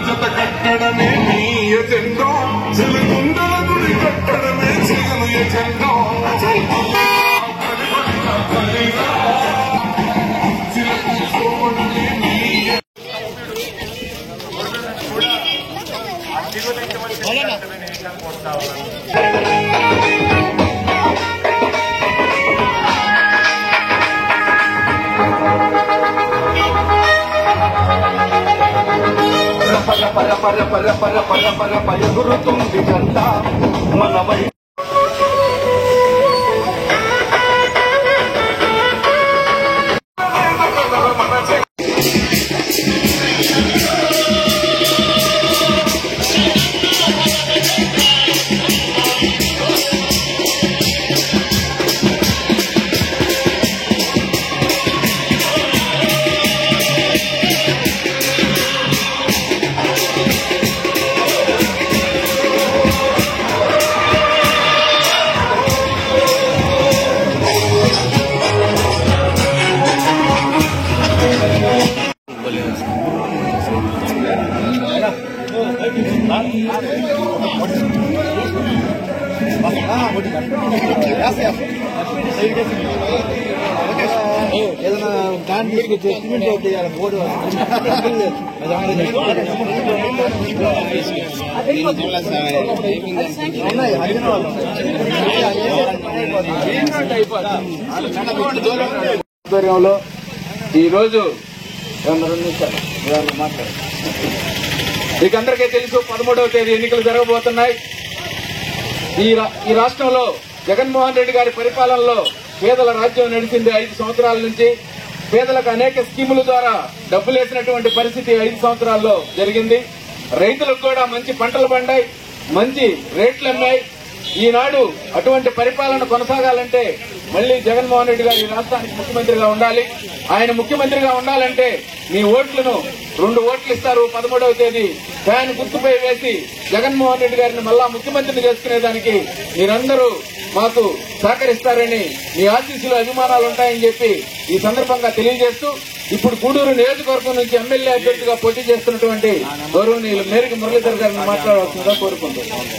జత కట్టడమే నీ ఎజెండా, చెలుగుండల గుడి కట్టడమే చెగను ఎజెండా. ఎగురుతుంది జెండా మన వై ఏదైనా దాన్ని తీసుకొచ్చి ఎస్టిమేట్ చేయాలి బోర్డు ఆధ్వర్యంలో ఈరోజు మాట్లాడు మీకందరికీ తెలుసు 13వ తేదీ ఎన్నికలు జరగబోతున్నాయి. ఈ రాష్ట్రంలో జగన్మోహన్ రెడ్డి గారి పరిపాలనలో పేదల రాజ్యం నడిచింది 5 సంవత్సరాల నుంచి. పేదలకు అనేక స్కీముల ద్వారా డబ్బులు వేసినటువంటి పరిస్థితి 5 సంవత్సరాల్లో జరిగింది. రైతులకు కూడా మంచి పంటలు పండాయి, మంచి రేట్లు అమ్మాయి. ఈనాడు అటువంటి పరిపాలన కొనసాగాలంటే మళ్లీ జగన్మోహన్ రెడ్డి గారు ఈ రాష్ట్రానికి ముఖ్యమంత్రిగా ఉండాలి. ఆయన ముఖ్యమంత్రిగా ఉండాలంటే మీ ఓట్లను 2 ఓట్లు ఇస్తారు 13వ తేదీ ఫ్యాన్ గుర్తుపై వేసి జగన్మోహన్ రెడ్డి గారిని మళ్ళా ముఖ్యమంత్రిని చేసుకునేదానికి మీరందరూ మాకు సహకరిస్తారని, మీ ఆశీస్సులు అభిమానాలు ఉంటాయని చెప్పి ఈ సందర్భంగా తెలియజేస్తూ ఇప్పుడు గూడూరు నియోజకవర్గం నుంచి ఎమ్మెల్యే అభ్యర్థిగా పోటీ చేస్తున్నటువంటి గౌరవనీయులు మేరకు మురళీధర్ గారిని మాట్లాడాల్సిందిగా కోరుకుంటున్నాను.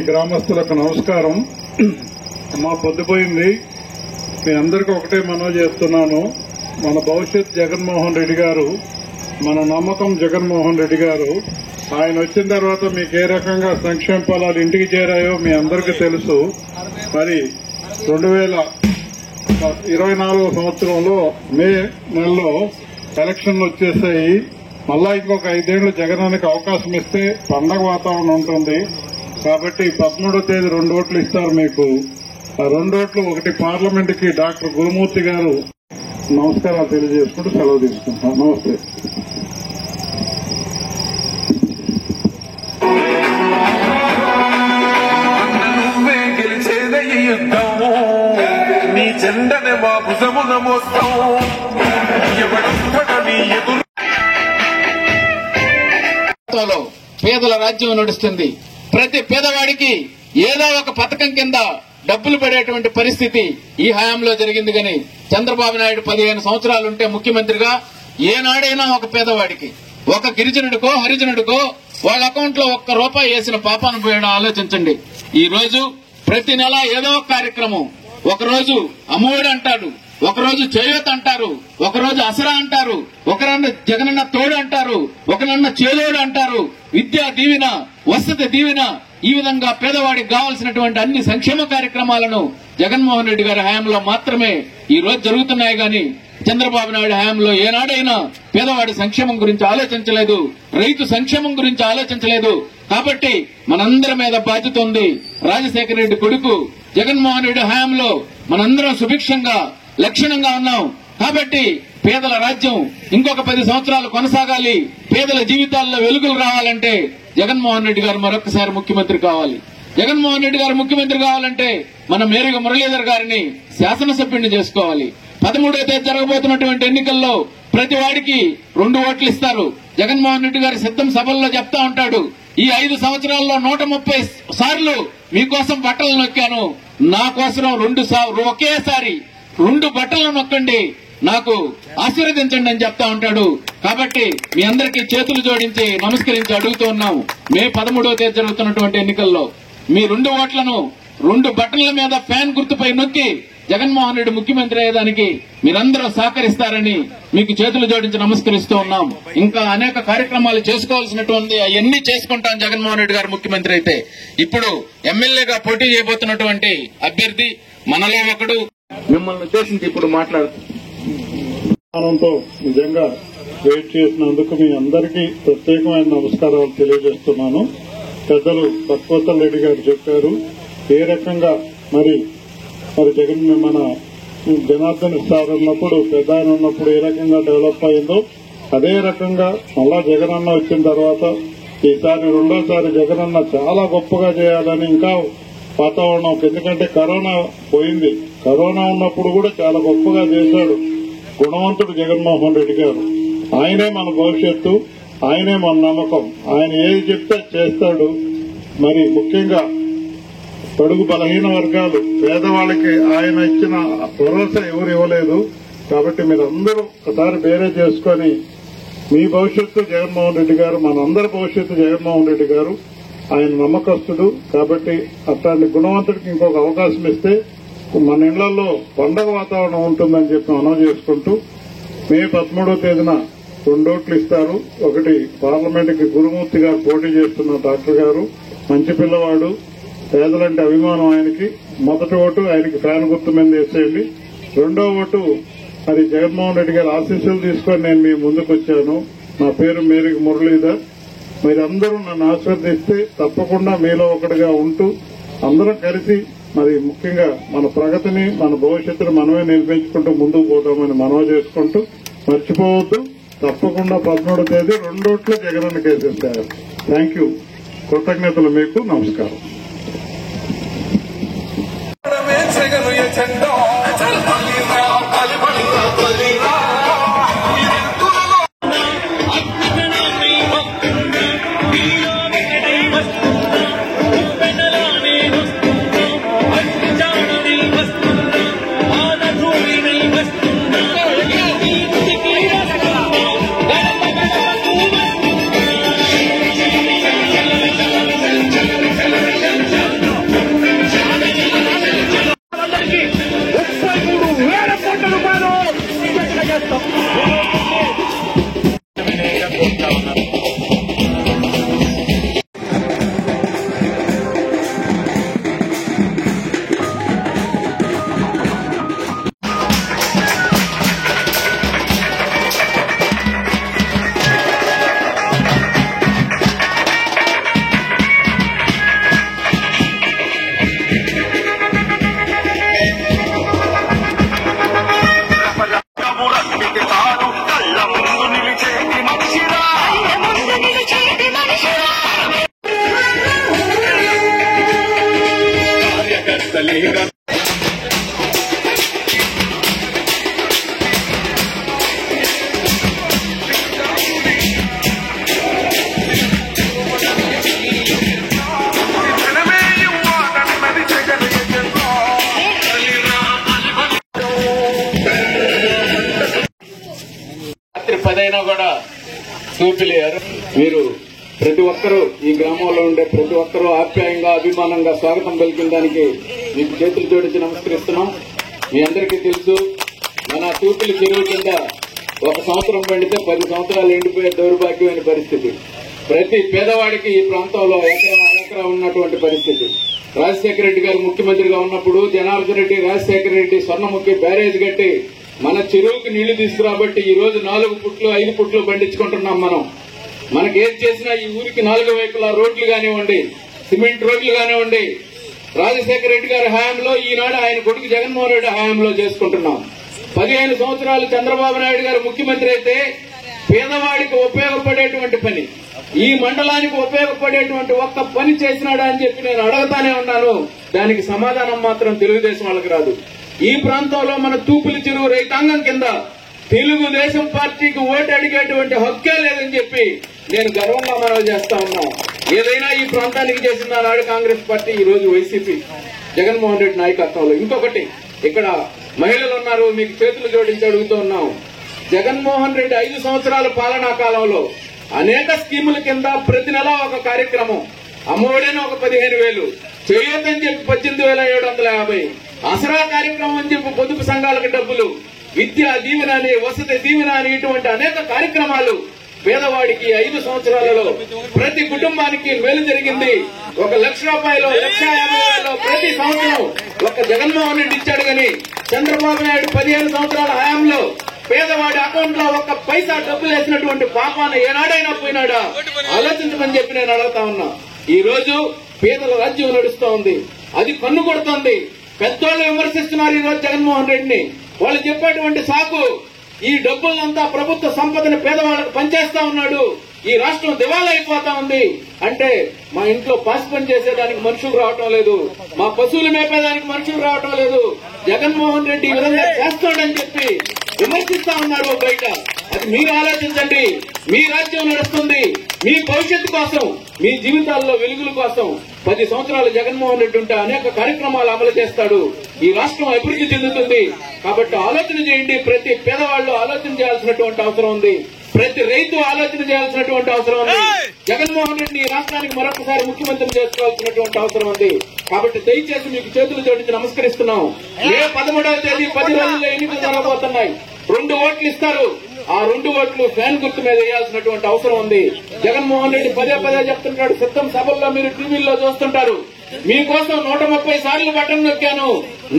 గ్రామస్తులకు నమస్కారం. మా పొద్దుపోయింది. మీ అందరికీ ఒకటే మనవి చేస్తున్నాను. మన భవిష్యత్ జగన్మోహన్ రెడ్డి గారు, మన నమ్మకం జగన్మోహన్ రెడ్డి గారు. ఆయన వచ్చిన తర్వాత మీకు ఏ రకంగా సంక్షేమ ఫలాలు ఇంటికి చేరాయో మీ అందరికీ తెలుసు. మరి 2024 సంవత్సరంలో మే నెలలో ఎలక్షన్లు వచ్చేసాయి. మళ్ళా ఇంకొక 5 ఏళ్లు జగనానికి అవకాశం ఇస్తే పండగ వాతావరణం ఉంటుంది. కాబట్టి 13వ తేదీ 2 ఓట్లు ఇస్తారు మీకు. ఆ 2 ఓట్లు, ఒకటి పార్లమెంట్ కి డాక్టర్ గురుమూర్తి గారు. నమస్కారాలు తెలియజేసుకుంటూ సెలవు తీసుకుంటాం. నమస్తే. నువ్వే గెలిచేదే ఈ యుద్ధం, నీ జెండనే మా భుజమున మోస్తాం. ఎవడొక్కడని ఎదురు పేదల రాజ్యం నడుస్తుంది. ప్రతి పేదవాడికి ఏదో ఒక పథకం కింద డబ్బులు పడేటువంటి పరిస్థితి ఈ హయాంలో జరిగింది. కానీ చంద్రబాబు నాయుడు 15 సంవత్సరాలుంటే ముఖ్యమంత్రిగా ఏనాడైనా ఒక పేదవాడికి, ఒక గిరిజనుడికో హరిజనుడికో వాళ్ళ అకౌంట్ లో ₹1 వేసిన పాపాను పోయడం ఆలోచించండి. ఈ రోజు ప్రతి నెల ఏదో ఒక కార్యక్రమం. ఒకరోజు అమ్మఒడి అంటాడు, ఒకరోజు చేయూత అంటారు, ఒకరోజు అసరా అంటారు, ఒకరన్న జగనన్న తోడు అంటారు, ఒకరన్న చేదోడు అంటారు, విద్యా దీవెన, వసతి దీవెన. ఈ విధంగా పేదవాడికి కావాల్సినటువంటి అన్ని సంక్షేమ కార్యక్రమాలను జగన్మోహన్ రెడ్డి గారి హయాంలో మాత్రమే ఈ రోజు జరుగుతున్నాయి. గాని చంద్రబాబు నాయుడు హయాంలో ఏనాడైనా పేదవాడి సంక్షేమం గురించి ఆలోచించలేదు, రైతు సంక్షేమం గురించి ఆలోచించలేదు. కాబట్టి మనందరి మీద బాధ్యత ఉంది. రాజశేఖర రెడ్డి కొడుకు జగన్మోహన్ రెడ్డి హయాంలో మనందరం సుభిక్షంగా లక్షణంగా ఉన్నాం. కాబట్టి పేదల రాజ్యం ఇంకొక 10 సంవత్సరాలు కొనసాగాలి. పేదల జీవితాల్లో వెలుగులు రావాలంటే జగన్మోహన్ రెడ్డి గారు మరొకసారి ముఖ్యమంత్రి కావాలి. జగన్మోహన్ రెడ్డి గారు ముఖ్యమంత్రి కావాలంటే మనం మేరకు మురళీధర్ గారిని శాసనసభ్యుడిని చేసుకోవాలి. 13వ తేదీ జరగబోతున్నటువంటి ఎన్నికల్లో ప్రతి వాడికి 2 ఓట్లు ఇస్తారు. జగన్మోహన్ రెడ్డి గారి సిద్ధం సభల్లో చెప్తా ఉంటాడు, ఈ 5 సంవత్సరాల్లో 130 సార్లు మీకోసం బట్టలు నొక్కాను, నా కోసం ఒకేసారి 2 బట్టలు నొక్కండి, నాకు ఆశీర్వదించండి అని చెప్తా ఉంటాడు. కాబట్టి మీ అందరికీ చేతులు జోడించి నమస్కరించి అడుగుతూ ఉన్నాం, మే 13వ తేదీ జరుగుతున్నటువంటి ఎన్నికల్లో మీ 2 ఓట్లను 2 బట్టల మీద ఫ్యాన్ గుర్తుపై నొక్కి జగన్మోహన్ రెడ్డి ముఖ్యమంత్రి అయ్యేదానికి మీరందరూ సహకరిస్తారని మీకు చేతులు జోడించి నమస్కరిస్తూ ఉన్నాం. ఇంకా అనేక కార్యక్రమాలు చేసుకోవాల్సినటువంటి అవన్నీ చేసుకుంటాం జగన్మోహన్ రెడ్డి గారు ముఖ్యమంత్రి అయితే. ఇప్పుడు ఎమ్మెల్యేగా పోటీ చేయబోతున్నటువంటి అభ్యర్థి మనలో ఒకడు మిమ్మల్ని ఉద్దేశించి ఇప్పుడు మాట్లాడుతూ నిజంగా వెయిట్ చేసినందుకు మీ అందరికీ ప్రత్యేకమైన నమస్కారాలు తెలియజేస్తున్నాను. పెద్దలు భక్తవత్సల రెడ్డి గారు చెప్పారు ఏ రకంగా మరి జగన్ మన జనార్దన్ సార్ ఉన్నప్పుడు పెద్ద ఆయన ఉన్నప్పుడు ఏ రకంగా డెవలప్ అయిందో అదే రకంగా మళ్ళా జగన్ అన్న వచ్చిన తర్వాత ఈసారి 2వసారి జగన్ అన్న చాలా గొప్పగా చేయాలని ఇంకా వాతావరణం, ఎందుకంటే కరోనా పోయింది, కరోనా ఉన్నప్పుడు కూడా చాలా గొప్పగా చేశాడు గుణవంతుడు జగన్మోహన్ రెడ్డి గారు. ఆయనే మన భవిష్యత్తు, ఆయనే మన నమ్మకం, ఆయన ఏది చెప్తే చేస్తాడు. మరి ముఖ్యంగా బడుగు బలహీన వర్గాలు పేదవాళ్ళకి ఆయన ఇచ్చిన భరోసా ఎవరు ఇవ్వలేదు. కాబట్టి మీరందరూ ఒకసారి బేరే చేసుకుని మీ భవిష్యత్తు జగన్మోహన్ రెడ్డి గారు, మనందరి భవిష్యత్తు జగన్మోహన్ రెడ్డి గారు, ఆయన నమ్మకస్తుడు. కాబట్టి అట్లాంటి గుణవంతుడికి ఇంకొక అవకాశం ఇస్తే మన ఇళ్లలో పండగ వాతావరణం ఉంటుందని చెప్పి మనం చేసుకుంటూ మే 13వ తేదీన 2 ఓట్లు ఇస్తారు. ఒకటి పార్లమెంటుకి గురుమూర్తి గారు పోటీ చేస్తున్న డాక్టర్ గారు, మంచి పిల్లవాడు, పేదలంటే అభిమానం ఆయనకి. మొదటి ఓటు ఆయనకి ఫ్యాన్ గుర్తు మీద వేసేయండి. 2వ ఓటు మరి జగన్మోహన్ రెడ్డి గారి ఆశీస్సులు తీసుకొని నేను మీ ముందుకు వచ్చాను. నా పేరు మేరీ మురళీధర్. మీరందరూ నన్ను ఆశీర్వదిస్తే తప్పకుండా మీలో ఒకటిగా ఉంటూ అందరం కలిసి మరి ముఖ్యంగా మన ప్రగతిని, మన భవిష్యత్తును మనమే నిర్మించుకుంటూ ముందుకు పోతామని మనవి చేసుకుంటూ మర్చిపోవద్దు, తప్పకుండా 13వ తేదీ 2 ఓట్లు జగనన్న కేసేస్తారు. Thank you. కృతజ్ఞతలు మీకు. నమస్కారం. రాత్రి 10 అయినా కూడా చూపిలేరు. మీరు ప్రతి ఒక్కరూ ఈ గ్రామంలో ఉండే ప్రతి ఒక్కరూ ఆప్యాయంగా అభిమానంగా స్వాగతం పలికిన దానికి మీకు చేతులు జోడించి నమస్కరిస్తున్నాం. మీ అందరికీ తెలుసు, మన తూపిలి చెరువు కింద 1 సంవత్సరం పండితే 10 సంవత్సరాలు ఎండిపోయే దౌర్భాగ్యమైన పరిస్థితి. ప్రతి పేదవాడికి ఈ ప్రాంతంలో ఎకరా ఉన్నటువంటి పరిస్థితి. రాజశేఖర రెడ్డి గారు ముఖ్యమంత్రిగా ఉన్నప్పుడు జనార్దన్ రెడ్డి, రాజశేఖర రెడ్డి స్వర్ణముఖి బ్యారేజ్ కట్టి మన చెరువుకి నీళ్లు తీసుకురాబట్టి ఈ రోజు 4 ఫుట్లు 5 ఫుట్లు పండించుకుంటున్నాం. మనకేం చేసినా ఈ ఊరికి 4 వైపులా రోడ్లు కానివ్వండి, సిమెంట్ రోడ్లు కానివ్వండి, రాజశేఖర రెడ్డి గారి హయాంలో, ఈనాడు ఆయన కొడుకు జగన్మోహన్ రెడ్డి హయాంలో చేసుకుంటున్నాం. 15 సంవత్సరాలు చంద్రబాబు నాయుడు గారు ముఖ్యమంత్రి అయితే పేదవాడికి ఉపయోగపడేటువంటి పని, ఈ మండలానికి ఉపయోగపడేటువంటి ఒక్క పని చేసినాడా అని చెప్పి నేను అడగతానే ఉన్నాను. దానికి సమాధానం మాత్రం తెలుగుదేశం వాళ్ళకి రాదు. ఈ ప్రాంతంలో మన తూపుల చెరువు రైతాంగం కింద తెలుగుదేశం పార్టీకి ఓటు అడిగేటువంటి హక్కే లేదని చెప్పి నేను గర్వంగా మనవి చేస్తా ఉన్నా. ఏదైనా ఈ ప్రాంతానికి చేసిన నాడు కాంగ్రెస్ పార్టీ, ఈ రోజు వైసీపీ జగన్మోహన్ రెడ్డి నాయకత్వంలో. ఇంకొకటి, ఇక్కడ మహిళలు ఉన్నారు, మీకు చేతులు జోడించి అడుగుతూ ఉన్నాం. జగన్మోహన్ రెడ్డి 5 సంవత్సరాల పాలనా కాలంలో అనేక స్కీముల కింద ప్రతి నెల ఒక కార్యక్రమం, అమ్మఒడని ఒక 15,000, చేయొద్దని చెప్పి 18,750, ఆసరా కార్యక్రమం అని చెప్పి పొదుపు సంఘాలకు డబ్బులు, విద్యా దీవెన అని, వసతి దీవెన అని, ఇటువంటి అనేక కార్యక్రమాలు పేదవాడికి 5 సంవత్సరాలలో ప్రతి కుటుంబానికి మేలు జరిగింది. 1,00,000 రూపాయలు, 1,50,000 ప్రతి సంవత్సరం ఒక జగన్మోహన్ రెడ్డి ఇచ్చాడు. కానీ చంద్రబాబు నాయుడు 15 సంవత్సరాల హయాంలో పేదవాడి అకౌంట్ లో 1 పైసా డబ్బులు వేసినటువంటి పాపాన ఏనాడైనా పోయినాడా ఆలోచించమని చెప్పి నేను అడుగుతా ఉన్నా. ఈ రోజు పేదల రాజ్యం నడుస్తూ ఉంది, అది కన్ను కొడుతోంది. పెద్దోళ్లు విమర్శిస్తున్నారు ఈ రోజు జగన్మోహన్ రెడ్డిని. వాళ్ళు చెప్పేటువంటి సాకు, ఈ డబ్బులంతా ప్రభుత్వ సంపదని పేదవాళ్ళకు పనిచేస్తా ఉన్నాడు, ఈ రాష్ట్రం దివాలా అయిపోతా ఉంది అంటే, మా ఇంట్లో పాసి పని చేసేదానికి మనుషులు రావటం లేదు, మా పశువులు మేపేదానికి మనుషులు రావటం లేదు, జగన్మోహన్ రెడ్డి ఈ విధంగా చేస్తాడని చెప్పి విమర్శిస్తా ఉన్నారు బయట. అది మీరు ఆలోచించండి. మీ రాజ్యం నడుస్తుంది, మీ భవిష్యత్తు కోసం, మీ జీవితాల్లో వెలుగుల కోసం 10 సంవత్సరాలు జగన్మోహన్ రెడ్డి ఉంటే అనేక కార్యక్రమాలు అమలు చేస్తాడు. ఈ రాష్ట్రం అభివృద్ధి చెందుతుంది. కాబట్టి ఆలోచన చేయండి. ప్రతి పేదవాళ్లు ఆలోచన చేయాల్సినటువంటి అవసరం ఉంది. ప్రతి రైతు ఆలోచన చేయాల్సినటువంటి అవసరం ఉంది. జగన్మోహన్ రెడ్డి ఈ రాష్ట్రానికి మరొకసారి ముఖ్యమంత్రి చేసుకోవాల్సినటువంటి అవసరం ఉంది. కాబట్టి దయచేసి మీకు చేతులు జోడించి నమస్కరిస్తున్నాం. మే 13వ తేదీ 10 రోజుల్లో ఎన్నికలు జరగబోతున్నాయి. 2 ఓట్లు ఇస్తారు. ఆ 2 ఓట్లు ఫ్యాన్ గుర్తు మీద వేయాల్సినటువంటి అవసరం ఉంది. జగన్మోహన్ రెడ్డి పదే చెప్తుంటాడు, సిద్ధం సభల్లో మీరు టీవీల్లో చూస్తుంటారు, మీకోసం 130 సార్లు బటన్ నొక్కాను,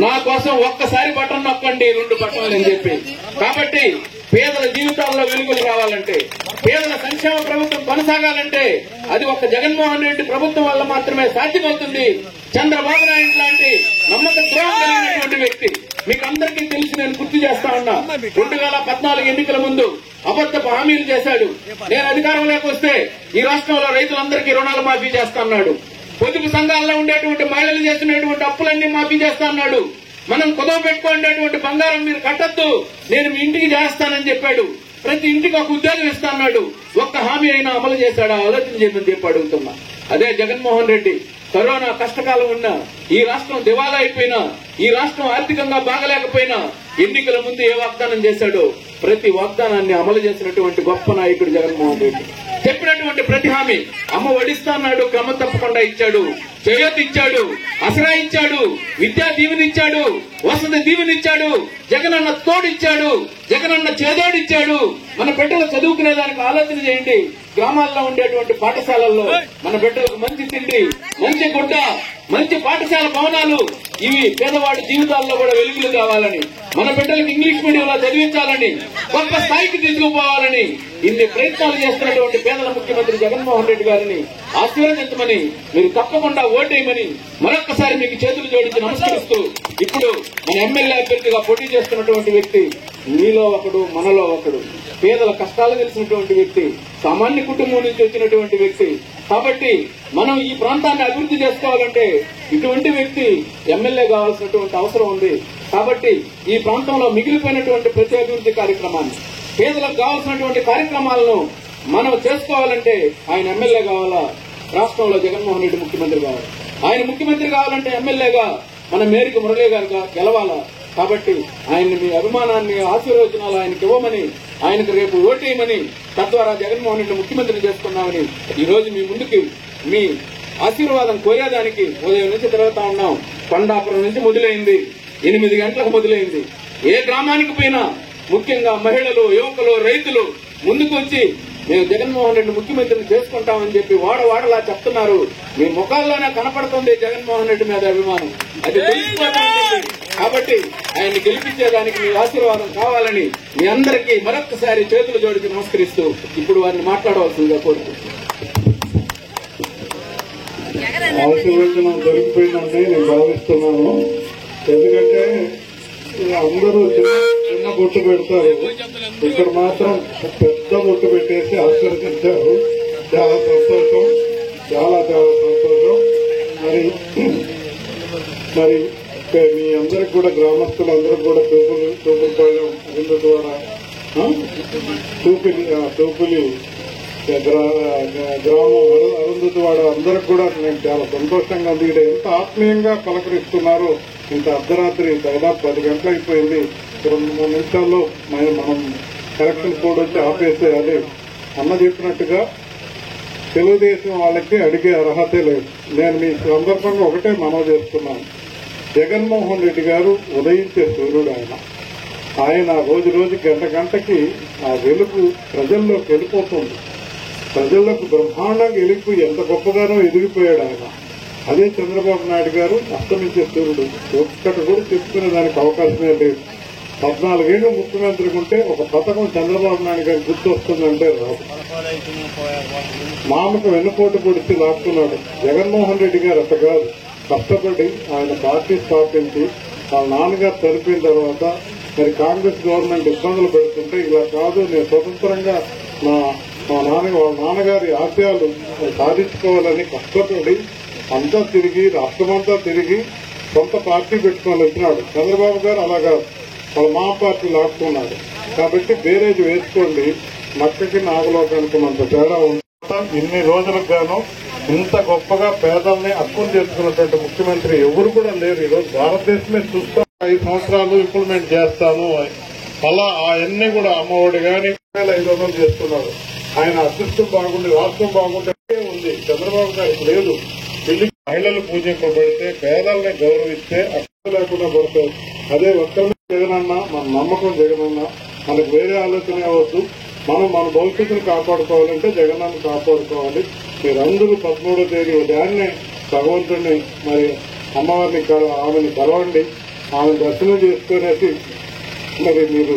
నా కోసం ఒక్కసారి బటన్ నొక్కండి, 2 బటన్లు అని చెప్పి. కాబట్టి పేదల జీవితాల్లో వెలుగులు రావాలంటే, పేదల సంక్షేమ ప్రభుత్వం కొనసాగాలంటే అది ఒక్క జగన్మోహన్ రెడ్డి ప్రభుత్వం వల్ల మాత్రమే సాధ్యమవుతుంది. చంద్రబాబు నాయుడు లాంటి నమ్మక ద్రోహం కలిగినటువంటి వ్యక్తి మీకు అందరికీ తెలిసి నేను గుర్తు చేస్తా ఉన్నా. 2014 ఎన్నికల ముందు అబద్దపు హామీలు చేశాడు. నేను అధికారంలోకి వస్తే ఈ రాష్ట్రంలో రైతులందరికీ రుణాలు మాఫీ చేస్తా అన్నాడు. పొదుపు సంఘాల్లో ఉండేటువంటి మహిళలు చేస్తున్నటువంటి అప్పులన్నీ మాఫీ చేస్తా అన్నాడు. మనం కుదవ పెట్టుకునేటువంటి బంగారం మీరు కట్టద్దు, నేను మీ ఇంటికి చేస్తానని చెప్పాడు. ప్రతి ఇంటికి ఒక ఉద్యోగం ఇస్తా అన్నాడు. ఒక్క హామీ అయినా అమలు చేశాడా? ఆలోచన చేయమని చెప్పి అడుగుతున్నా. అదే జగన్మోహన్ రెడ్డి కరోనా కష్టకాలం ఉన్నా, ఈ రాష్ట్రం దివాలా అయిపోయినా, ఈ రాష్ట్రం ఆర్థికంగా బాగలేకపోయినా ఎన్నికల ముందు ఏ వాగ్దానం చేశాడో ప్రతి వాగ్దానాన్ని అమలు చేసినటువంటి గొప్ప నాయకుడు జగన్మోహన్ రెడ్డి. చెప్పినటువంటి ప్రతి హామీ, అమ్మ ఒడిస్తా అన్నాడు, క్రమం తప్పకుండా ఇచ్చాడు, చేయొత్ ఇచ్చాడు, అసరా ఇచ్చాడు, విద్యా దీవెనిచ్చాడు, వసతి దీవెనిచ్చాడు, జగనన్న తోడిచ్చాడు, జగనన్న చేదోడిచ్చాడు. మన బిడ్డలు చదువుకునేదానికి ఆలోచన చేయండి. గ్రామాల్లో ఉండేటువంటి పాఠశాలల్లో మన బిడ్డలకు మంచి తిండి, మంచి గుడ్డ, మంచి పాఠశాల భవనాలు, ఇవి పేదవాడి జీవితాల్లో కూడా వెలుగులు కావాలని, మన బిడ్డలకు ఇంగ్లీష్ మీడియంలో చదివించాలని, గొప్ప స్థాయికి తీసుకుపోవాలని ఇన్ని ప్రయత్నాలు చేస్తున్నటువంటి పేదల ముఖ్యమంత్రి జగన్మోహన్ రెడ్డి గారిని ఆశీర్వదించమని, మీరు తప్పకుండా ఓటేయమని మరొక్కసారి మీకు చేతులు జోడించి నమస్కరిస్తూ, ఇప్పుడు మన ఎమ్మెల్యే అభ్యర్థిగా పోటీ చేస్తున్నటువంటి వ్యక్తి మీలో ఒకడు, మనలో ఒకడు, పేదల కష్టాలు తెలిసినటువంటి వ్యక్తి, సామాన్య కుటుంబం నుంచి వచ్చినటువంటి వ్యక్తి. కాబట్టి మనం ఈ ప్రాంతాన్ని అభివృద్ధి చేసుకోవాలంటే ఇటువంటి వ్యక్తి ఎమ్మెల్యే కావాల్సినటువంటి అవసరం ఉంది. కాబట్టి ఈ ప్రాంతంలో మిగిలిపోయినటువంటి ప్రతి అభివృద్ధి కార్యక్రమాన్ని, పేదలకు కావాల్సినటువంటి కార్యక్రమాలను మనం చేసుకోవాలంటే ఆయన ఎమ్మెల్యే కావాలా? రాష్ట్రంలో జగన్మోహన్ రెడ్డి ముఖ్యమంత్రి కావాలి. ఆయన ముఖ్యమంత్రి కావాలంటే ఎమ్మెల్యేగా మన మేరకు మురళీ గారుగా గెలవాలా? కాబట్టి ఆయన్ని మీ అభిమానాన్ని, ఆశీర్వచనాలు ఆయనకి ఇవ్వమని, ఆయనకు రేపు ఓటేయమని, తద్వారా జగన్మోహన్ రెడ్డి ముఖ్యమంత్రిని చేసుకున్నామని ఈ రోజు మీ ముందుకి మీ ఆశీర్వాదం కోరేదానికి ఉదయం నుంచి తిరుగుతా ఉన్నాం. కొండాపురం నుంచి మొదలైంది, 8 గంటలకు మొదలైంది. ఏ గ్రామానికి పోయినా ముఖ్యంగా మహిళలు, యువకులు, రైతులు ముందుకు వచ్చి మేము జగన్మోహన్ రెడ్డి ముఖ్యమంత్రిని చేసుకుంటామని చెప్పి వాడవాడలా చెప్తున్నారు. మీ ముఖాల్లోనే కనపడుతుంది జగన్మోహన్ రెడ్డి మీద అభిమానం. అది తెలిసిపోతుంది. కాబట్టి ఆయన్ని గెలిపించేదానికి మీ ఆశీర్వాదం కావాలని మీ అందరికీ మరొక్కసారి చేతులు జోడించి నమస్కరిస్తూ ఇప్పుడు వారిని మాట్లాడవలసిందిగా కోరుతున్నాను. ఆశీర్వచనం దొరికిపోయిందని నేను భావిస్తున్నాను. ఎందుకంటే అందరూ చిన్న బొట్టు పెడతారు, ఇక్కడ మాత్రం పెద్ద బొట్టు పెట్టేసి ఆశీర్వదించారు. చాలా సంతోషం, చాలా సంతోషం. మరి మీ అందరికి కూడా గ్రామస్తులందరికీ కూడా తూపులపాలెం అరుంధ ద్వారా తూపులి గ్రామం అరుంధతివాడ అందరికి కూడా నేను చాలా సంతోషంగా ఉంది. ఇక్కడ ఎంత ఆత్మీయంగా పలకరిస్తున్నారో. ఇంత అర్ధరాత్రి దాదాపు 10 గంటలు అయిపోయింది. 2-3 నిమిషాల్లో మనం కరెక్షన్ కోడ్ వచ్చి ఆపేసేయాలి. అన్న చెప్పినట్టుగా తెలుగుదేశం వాళ్ళకి అడిగే అర్హతే లేదు. నేను మీ సందర్భంగా ఒకటే మనవి చేస్తున్నాను. జగన్మోహన్ రెడ్డి గారు ఉదయించే సూర్యుడు. ఆయన రోజు గంటకి ఆ వెలుగు ప్రజల్లోకి వెళ్ళిపోతుంది. ప్రజలకు బ్రహ్మాండంగా వెలిగి ఎంత గొప్పగానో ఎదిగిపోయాడు ఆయన. అదే చంద్రబాబు నాయుడు గారు అస్తమించే సూర్యుడు. ఒక్కటి కూడా చెప్పుకునే దానికి అవకాశమే లేదు. 14 ఏళ్ళు ముఖ్యమంత్రికి ఉంటే ఒక పథకం చంద్రబాబు నాయుడు గారికి గుర్తు వస్తుందంటే రాదు. మామకు వెన్నుపోటు పొడిచి లాక్కున్నాడు. జగన్మోహన్ రెడ్డి గారు అట్ట కాదు. కష్టపడి ఆయన పార్టీ స్థాపించి వాళ్ళ నాన్నగారు చనిపోయిన తర్వాత మరి కాంగ్రెస్ గవర్నమెంట్ ఇబ్బందులు పెడుతుంటే ఇలా కాదు, నేను స్వతంత్రంగా వాళ్ళ నాన్నగారి ఆశయాలు సాధించుకోవాలని కష్టపడి అంతా తిరిగి రాష్ట్రమంతా తిరిగి సొంత పార్టీ పెట్టుకొని వచ్చినాడు. చంద్రబాబు గారు అలాగా వాళ్ళ మా పార్టీ లాక్కున్నాడు. కాబట్టి బేరేజ్ వేసుకోండి. మక్కకి నాగలోకానికి అంత తేడా ఉంటుంది. ఇన్ని రోజులకు గాను ఇంత గొప్పగా పేదల్ని అక్కులు చేసుకున్నటువంటి ముఖ్యమంత్రి ఎవరు కూడా లేరు. ఈరోజు భారతదేశమే చూస్తాం. 5 సంవత్సరాలు ఇంప్లిమెంట్ చేస్తాను అలా అవన్నీ కూడా అమ్మఒడి గాని 500 చేస్తున్నాడు. ఆయన అదృష్టం బాగుండి రాష్ట్రం బాగుంటే ఉంది. చంద్రబాబు గారికి లేదు. మహిళలు పూజింపబడితే పేదల్ని గౌరవిస్తే అక్కలు లేకుండా పడతారు. అదే ఒక్కరిని జగనన్నా మన నమ్మకం జగనన్నా మనకు వేరే ఆలోచన అవ్వద్దు. మనం మన భవిష్యత్తును కాపాడుకోవాలంటే జగనన్న కాపాడుకోవాలి. మీరందరూ 13వ తేదీ ఉదయాన్నే భగవంతుడిని మరి అమ్మవారిని ఆమెను కలవండి. ఆమె దర్శనం చేసుకునేసి మరి మీరు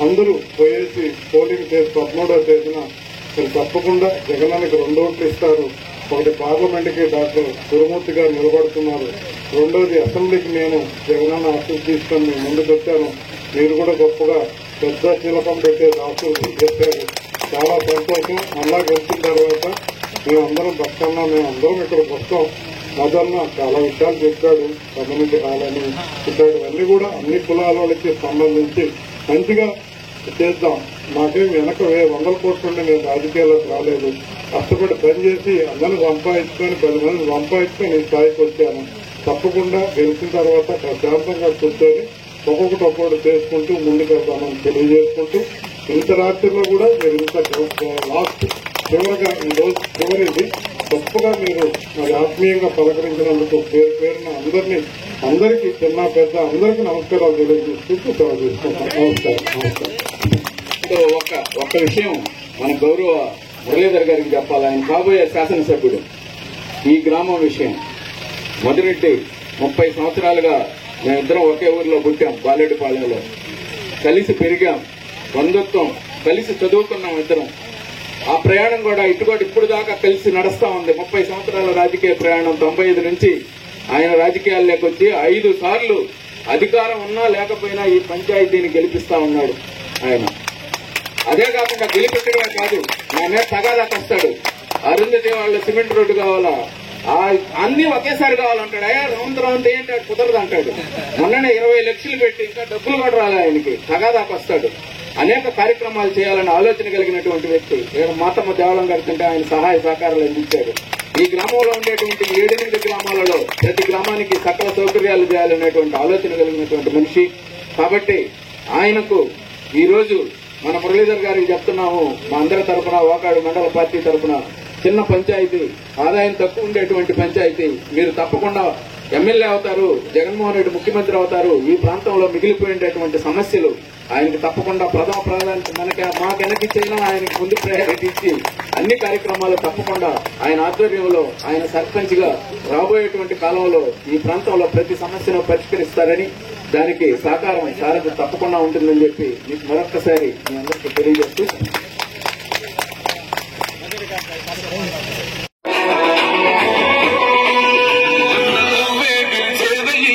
అందరూ పోయేసి పోలింగ్ చేసి 13వ తేదీన మీరు తప్పకుండా జగనన్నకి 2 ఓట్లు ఇస్తారు. ఒకటి పార్లమెంట్కి డాక్టర్ గురుమూర్తి గారు నిలబడుతున్నారు. రెండోది అసెంబ్లీకి నేను జగనన్న ఆశలు తీసుకొని మీ ముందుకు వచ్చాను. మీరు కూడా గొప్పగా పెద్ద శిలకం పెట్టే ఆశలు చేశారు. చాలా సంతోషం. అలా గెలిచిన తర్వాత మేమందరం బతుకన్నా మేమందరం ఇక్కడికి వస్తాం. మదన్న చాలా విషయాలు చెప్పాడు. కమ్యూనిటీ హాలని చెప్పాడు. అన్ని కూడా అన్ని కులాల వాళ్ళకి సంబంధించి మంచిగా చేద్దాం. మాకేం వెనక 100 కోట్లు ఉండి నేను రాజకీయాల్లోకి రాలేదు. కష్టపడి పనిచేసి అందరిని సంపాదించుకొని 10 మంది సంపాదించుకొని ఈ స్థాయికి వచ్చాను. తప్పకుండా గెలిచిన తర్వాత ప్రశాంతంగా కూర్చొని ఒక్కొక్కటి చేసుకుంటూ ముందుకు వెళ్తామని తెలియజేసుకుంటూ ఇంత రాత్రిలో కూడా మీరు ఇంత లాస్ట్ చివరిగా ఈ రోజు చివరిది గొప్పగా మీరు మరి ఆత్మీయంగా పలకరించినందుకు పేరున అందరికీ చిన్న పెద్ద అందరికీ నమస్కారాలు తెలియజేసుకుంటూ సెలవు తీసుకుంటాం. నమస్కారం. ఒక్క విషయం మన గౌరవ మురళీధర్ గారికి చెప్పాలి. ఆయన కాబోయే శాసనసభ్యుడు. ఈ గ్రామం విషయం మొదలెట్టి 30 సంవత్సరాలుగా మేమిద్దరం ఒకే ఊరిలో పుట్టాం. బాలెడ్డిపాలెంలో కలిసి పెరిగాం. బంధుత్వం, కలిసి చదువుకున్నాం ఇద్దరం. ఆ ప్రయాణం కూడా ఇప్పుడు దాకా కలిసి నడుస్తా ఉంది. 30 సంవత్సరాల రాజకీయ ప్రయాణం. 95 నుంచి ఆయన రాజకీయాల్లోకి వచ్చి 5 సార్లు అధికారం ఉన్నా లేకపోయినా ఈ పంచాయతీని గెలిపిస్తా ఉన్నాడు ఆయన. అదే కాకుండా గెలిపెట్టడమే కాదు, ఆయన తగాదా కస్తాడు. అరుంధతి వాళ్ళ సిమెంట్ రోడ్డు కావాలా, అన్ని ఒకేసారి కావాలంటాడు. రౌండ్ ఏంటి కుదరదు అంటాడు. మొన్ననే 20 లక్షలు పెట్టి ఇంకా డబ్బులు కూడా రాలే ఆయనకి. తగాదాకు వస్తాడు. అనేక కార్యక్రమాలు చేయాలని ఆలోచన కలిగినటువంటి వ్యక్తి. మాతమ్మ దేవాలయం కడుతుంటే ఆయన సహాయ సహకారాలు అందించాడు. ఈ గ్రామంలో ఉండేటువంటి 7-8 గ్రామాలలో ప్రతి గ్రామానికి సకల సౌకర్యాలు చేయాలనేటువంటి ఆలోచన కలిగినటువంటి మనిషి. కాబట్టి ఆయనకు ఈ రోజు మన మురళీధర్ గారికి చెప్తున్నాము, మా అందరి తరఫున ఓకాడు మండల పార్టీ తరఫున, చిన్న పంచాయతీ, ఆదాయం తక్కువ ఉండేటువంటి పంచాయతీ, మీరు తప్పకుండా ఎమ్మెల్యే అవుతారు, జగన్మోహన్ రెడ్డి ముఖ్యమంత్రి అవుతారు. ఈ ప్రాంతంలో మిగిలిపోయేటటువంటి సమస్యలు ఆయనకి తప్పకుండా ప్రథమ ప్రాధాన్యత మాకు వెనకిచ్చైనా ఆయనకు ముందు ప్రయారిటీ ఇచ్చి అన్ని కార్యక్రమాలు తప్పకుండా ఆయన ఆధ్వర్యంలో ఆయన సర్పంచ్ గా రాబోయేటువంటి కాలంలో ఈ ప్రాంతంలో ప్రతి సమస్యను పరిష్కరిస్తారని, దానికి సహకారం సారథి తప్పకుండా ఉంటుందని చెప్పి మీకు మరొక్కసారి మీ అందరికీ తెలియజేస్తూ